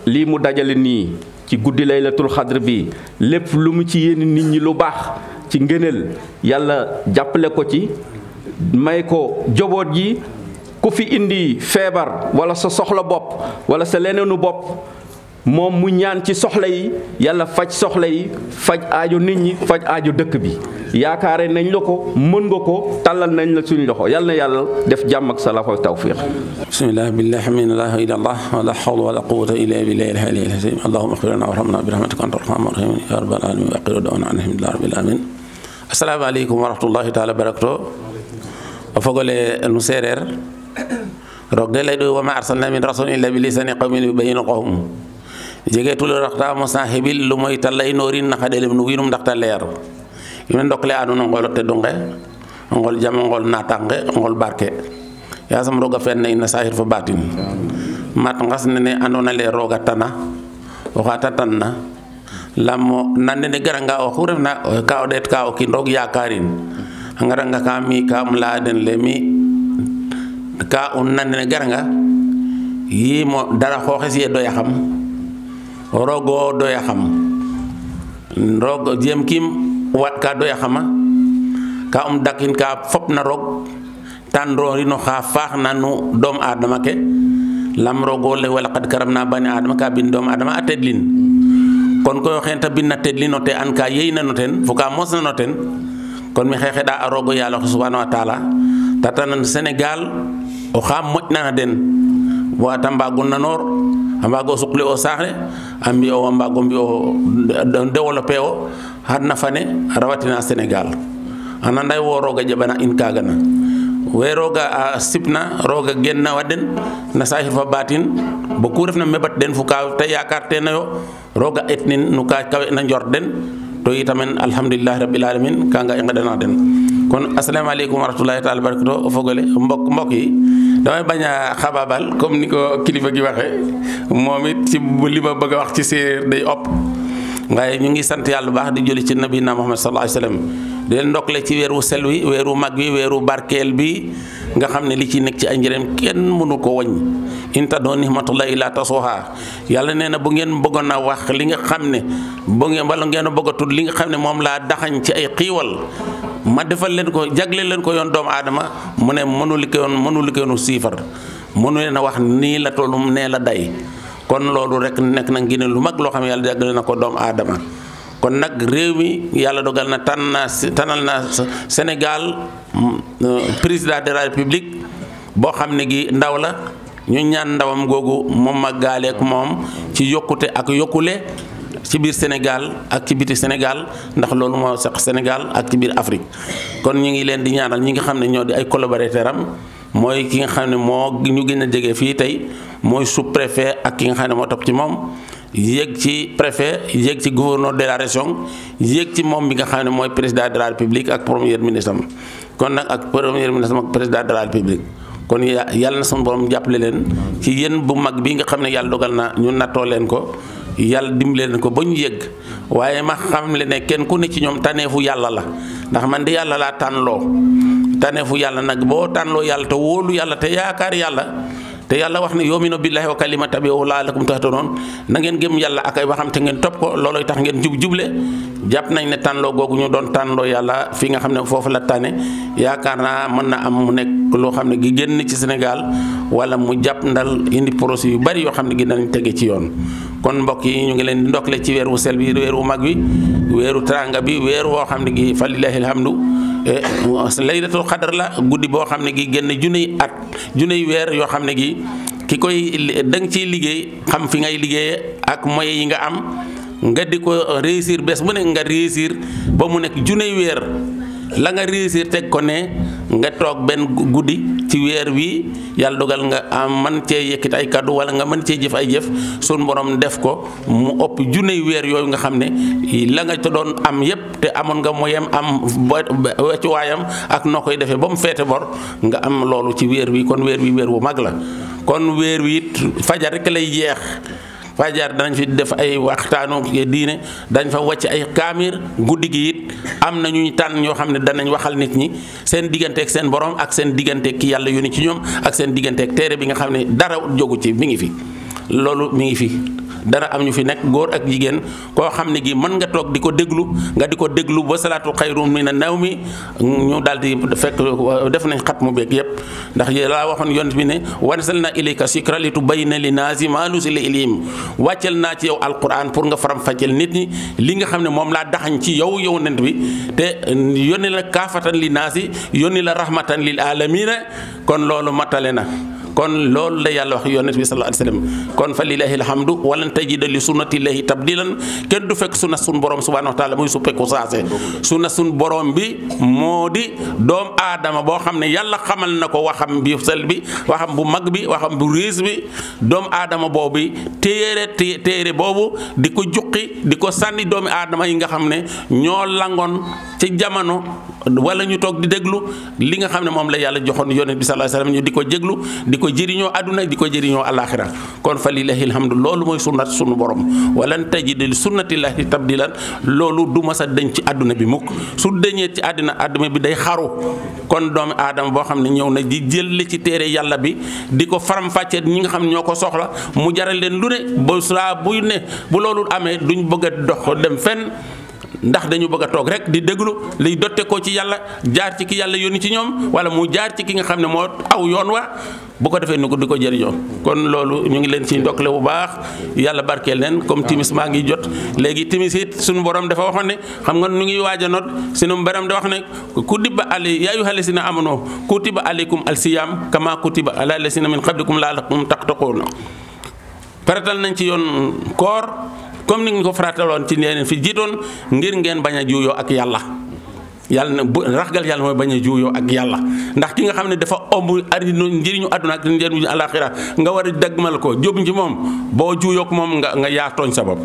lii mu dajale nii ci guddi laylatul xadr bi lépp lu mu ci yéene nit ñi lu baax ci ngëneel yàlla jàppale ko ci may ko joboot ji ku fi indi feebar wala sa soxla bopp wala sa leneenu bopp moom mu ñaan ci soxla yi yàlla faj soxla yi faj aajo nit ñi faj aajo dëkk bi yaakaare nañ la ko mën nga ko tàllal nañ la suñu loxo yàlla na yàlla def jàmm ak salafa tawfiq bismillah billahi min la ilaha illa allah wala hawla wala quwwata illa billahi al-aliyyil azim allahumma ighfir lana warhamna bi rahmatika anta arhamur rahim ya rabbal alamin wa aqiru da'wana alhamdulillahi rabbil alamin assalamu alaykum wa rahmatullahi ta'ala barakatuh o fogole no sereer roog de lay do wa ma arsalna min rasulin illa bi lisani qawmin yubayyinu qawm jegetul raxta mosna hebil lu moy talay norin na xadelem nu winum ndaxta leer yimen ndokle anu no ngol te dunge ngol jam ngol natange ngol barke ya sam roga fenne inna sahir fa batin mat ngas ne andona le roga tana o xata tanna lamo nanne garanga o xurefna ka o det ka o kin rog yakarin ngaranga ka mi ka mladen le mi ka on nanne garanga yimo dara xoxes ye do ya xam rogo do ya xam rogo jem kim wat ka do ya xama ka dakin ka fop na rog tandro rino xa faax nanu dom adama ke lam rogo le wala qad karamna bani adama ka bin dom adama atedlin kon ko xenta bin na tedlin note an ka yeyna noten fu ka mosna noten kon mi xexe da rogo yalla subhanahu wa ta'ala tatanan Senegal o xam mojna den wa tamba gunna nor ambago sukli o saxle ambi o ambago mbi o développer o hadna fane rawatina Senegal ananday wo roga jabana in kagana we roga sipna roga genna waden na sahir fa batin bo ku refna mebat den fu ka ta yakarte na yo roga etnin nu ka kawe na njorden to itamen alhamdulillah rabbil alamin kanga ngadana den kon assalamu alaykum wa rahmatullahi ta'ala barakatuh fogole mbok yi damay baña xababal comme niko kilifa gi waxe momit ci li ma bëgg wax ci séer day op ngaye ñu ngi sant yalla baax di jëli ci nabina Muhammad sallallahu alayhi wasallam di len ndokle ci wéru selwi wéru mag wi wéru barkel bi nga xamne li ci nek ci ay njërem kenn mënu ko wañ inta do nihmatullahi la tasuha yalla neena bu ngeen bëggon na wax li nga xamne bu ngeen wala ngeen bëgg tud li nga xamne mom la daxañ ci ay xiwal ma defal len ko jagle len ko yon doom adama mu ne mënu li ko yon sifar mënu len wax ni la tolum ne la day kon lolu rek nek na ngine lu mag lo xam yalla jagle na ko doom adama kon nak rew mi yalla dogal na tanal na Senegal président de la République bo xamne gi ndaw la ñu ñaan ndawam gogu mom magale ak mom ci yokute ak yokule ci biir Sénégal ak ci biti Sénégal ndax lolu mo sax Sénégal ak ci biir Afrique kon ñi ngi leen di ñaanal ñi nga xamne ñoo di ay collaborateur am moy ki nga xamne mo ñu gëna jégué fi tay moy sous-préfet ak ki nga xamne mo top ci mom yegg ci préfet yegg ci gouverneur de la région yegg ci mom bi nga xamne moy président de la République ak premier ministre kon nak ak premier ministre ak président de la République kon yalla na sun borom jappalé len ci yeen bu mag bi nga xamne yalla dogal na ñu natto len ko yalla dimbalé len ko bañu yegg waye ma xam le ne ken ku ne ci ñom tanefu yalla la ndax man di yalla la tanlo tanefu yalla nak bo tanlo yalla te wolu yalla te yaakar yalla te yalla wax ne yomino billahi wa kalimata bi wa lakum tahtadun na ngeen gem yalla ak ay waxam te ngeen top ko loloy tax ngeen juble japp nañ ne tanlo gogu ñu don tanlo yalla fi nga xamne fofu la tané yaakarna man na am mu nek lo xamne gi genn ci Sénégal wala mu japp ndal indi projet yu bari yo xamne gi nañ tégé ci yoon kon mbokk yi ñu ngi leen di ndokle ci wéru sel bi wéru mag bi wéru tranga bi wéru wo xamne gi falillahi alhamdu laylatul qadr la guddi bo xamne gi genn junay at junay wér yo xamne gi ki koy dang ci liggéey xam fi ngay liggéey ak moy yi nga am nga diko réussir bes bu ne nga réussir ba mu nek junay wér la nga réussir tek ko ne nga tok ben guddi ci wér wi yalla dogal nga am man ci yekit ay cadeau wala nga man ci jëf ay jëf sun borom def ko mu upp junay wér yoy nga xamne la nga to don am yépp te amon nga moyam am ci wayam ak nokoy defé bam fété bor nga am lolu ci wér wi kon wér wi wér wu mag la kon wér wi fajar rek lay jeex fajar dañ fi def ay waxtaanu diine dañ fa wacc ay kamir guddigi it am nañu tan ño xamne dañ waxal nit ñi seen digënté ak seen borom ak seen digënté ki yalla yoni ci ñom ak seen digënté ak téré bi nga xamne dara jogu ci mi ngi fi lolu mi ngi fi dara am ñu fi nek goor ak jigen ko xamne gi man nga tok diko deglu nga diko deglu ba salatu khairum minan nawmi ñu daldi fekk def nañ khatmu bek yep ndax la waxon yonent bi ne wansalna ilayka sikra litubayna linasi ma nusil ilim wàccel na ci yow alquran pour nga faram faccel nit ñi li nga xamne mom la daxañ ci yow yonent bi te yoni la kafatan linasi yoni la rahmatan lil alamin kon lolu matalena kon loolu la yàlla wax yonent bi sallallahu alayhi wasallam kon fa lillahi alhamdu walan tajida li sunnatillahi tabdilan kenn du fekk sunna sun borom subhanahu wa taala muy suppeeku saase sunna sun borom bi moo di doom aadama boo xam ne yàlla xamal na ko waxam bi sel bi waxam bu mag bi waxam bu riis bi doom aadama boobu téere boobu di ko juqi di ko sànni doomi aadama yi nga xam ne ñoo langoon ci jamono wala ñu toog di déglu li nga xam ne moom la yàlla joxoon yonent bi sallallahu alayhi wasallam ñu di ko jéglu di ko jëriñoo àdduna di ko jëriñoo alaxira kon fa lillahi alhamdu loolu mooy sunnat sunu borom walan tajida li sunnatillahi tabdilan loolu du ma sa deñ ci àdduna bi mukk su deñee ci àdduna bi day xaru kon doomi aadama boo xam ne ñëw na di jël ci téere yàlla bi di ko faram-fàccee ñi nga xam ne ñoo ko soxla mu jaral leen lu ne ba saa buy ne bu loolu amee duñ bëgg a dox dem fenn ndax dañu bëgg a toog rek di déglu liy dotte ko ci yàlla jaar ci ki yàlla yónni ci ñoom wala mu jaar ci ki nga xam ne moo aw yoon wa bu ko defee ni ko di ko jëriñoo kon loolu ñu ngi leen ci ndokkale bu baax yàlla barkeel leen comme timis maa ngi jot léegi timis it suñu borom dafa waxoon ne xam nga nu ngi waaj a noot sunu borom da wax ne kutiba alay yaa ayyuhal lazina amanu kutiba alaykum alsiyam kama kutiba ala lazina min qablikum la'allakum tattaqun faratal nañ ci yoon koor comme ni nga ko farataloon ci ñeneen fi jiitoon ngir ngeen bañ a juuyoo ak yàlla yàlla na raxgal yàlla mooy bañ a juuyoo ak yàlla ndax ki nga xam ne dafa ëmb njëriñu àdduna ak njëriñu alaxira nga war a dagmal ko jóbbu ci moom boo juuyoo ak moom nga yaa tooñ sa bopp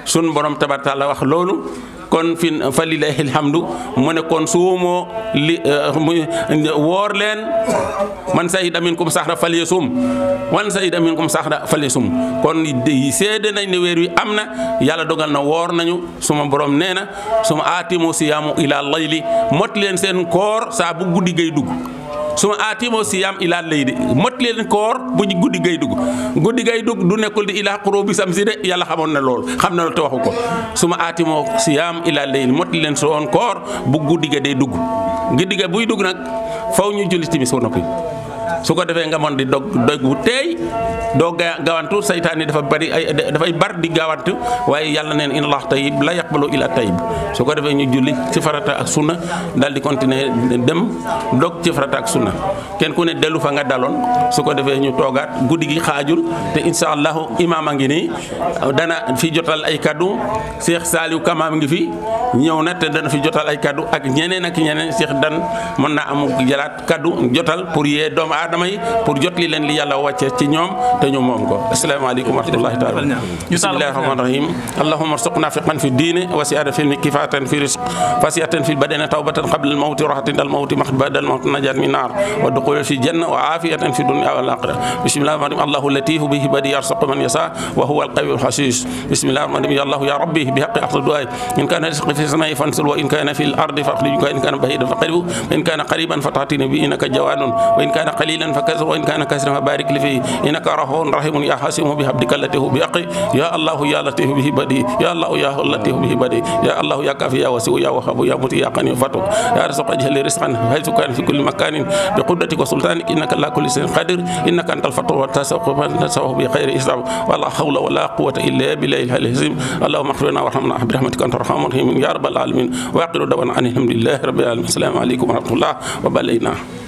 sun borom tabaaraka taala wax loolu kon fi fa lillahi alhamdu mu ne kon suumoo woor leen man sayida minkum sahra falyasum man sayida minkum sahra falyasum kon seede nañ ne weer wi am na yàlla dogal na woor nañu suma borom nee na suma aatimu siyaamu ila layli mot leen seen koor saa bu guddi gay dugg suma aatimoo siyaam ilaa layli mot leen koor bu guddi gay dugg du nekkul di ilaa qurubi samsi de yàlla xamoon na lool xam na loolu te waxu ko suma aatimoo siyaam ilaa layli mot leen soon koor bu guddi ga day dugg guddi ga buy dugg nag faw ñu julli timis ba noppi su ko defee nga mën di dog bu teey doo gawantu saytaan yi dafay bar di gawantu waaye yàlla neen inna allah tayyib la yaqbalu illa tayyib su ko defee ñu julli ci farata ak sunna daal di continuer dem dog ci farata ak sunna kenn ku ne dellu fa nga daloon su ko defee ñu toogaat guddi gi xaajul te insha allahu imaam a ngi nii dana fi jotal ay kaddu Cheikh Saliou Kama ngi fi ñëw na te dana fi jotal ay kaddu ak ñeneen Cheikh Dan mën naa am jëlaat kaddu jotal pour yee doomu aadama yi pour jot li leen li yàlla wàcce ci ñoom te ñu moom ko asalaamaaleykum wa rahmatullahi taala bismillahi rahmani rahim allahumma arzuqna fiqhan fi diine wa si'atan fi kifatan fi rizq fasiyatan fi badana tawbatan qabla al mawti rahatan al mawti mahbada al mawti najat min nar wa dukhul fi janna wa afiyatan fi dunya wal akhirah bismillahi rahmani rahim allahu latif bihi badi yarzuqu man yasha wa huwa al qawiyyul hasis bismillahi rahmani rahim ya allah ya rabbi bi haqqi aqdi du'a in kana rizqi fi samai fansil wa in kana fi al ardi fakhrijhu in kana ba'idan faqribu in kana qariban fata'tini bi innaka jawadun wa in kana qalilan فكذا وإن كان كثيرا فبارك لي فيه إنك رؤوف رحيم يا حسيم بحمدك التي هو بحقي يا الله يا لطيف به بدي يا الله يا لطيف به بدي يا الله يا كافي يا واسع يا وهاب يا مطيع يا قني فتوك يا رزق اجعل رزقا حيث كان في كل مكان بقدرتك وسلطانك إنك لا كل شيء قادر إنك أنت الفتوح والتسوق بخير إسلام ولا حول ولا قوة إلا بالله العظيم اللهم اغفر لنا وارحمنا برحمتك أنت الرحمن الرحيم يا رب العالمين وآخر دعوانا أن الحمد لله رب العالمين السلام عليكم ورحمة الله وبركاته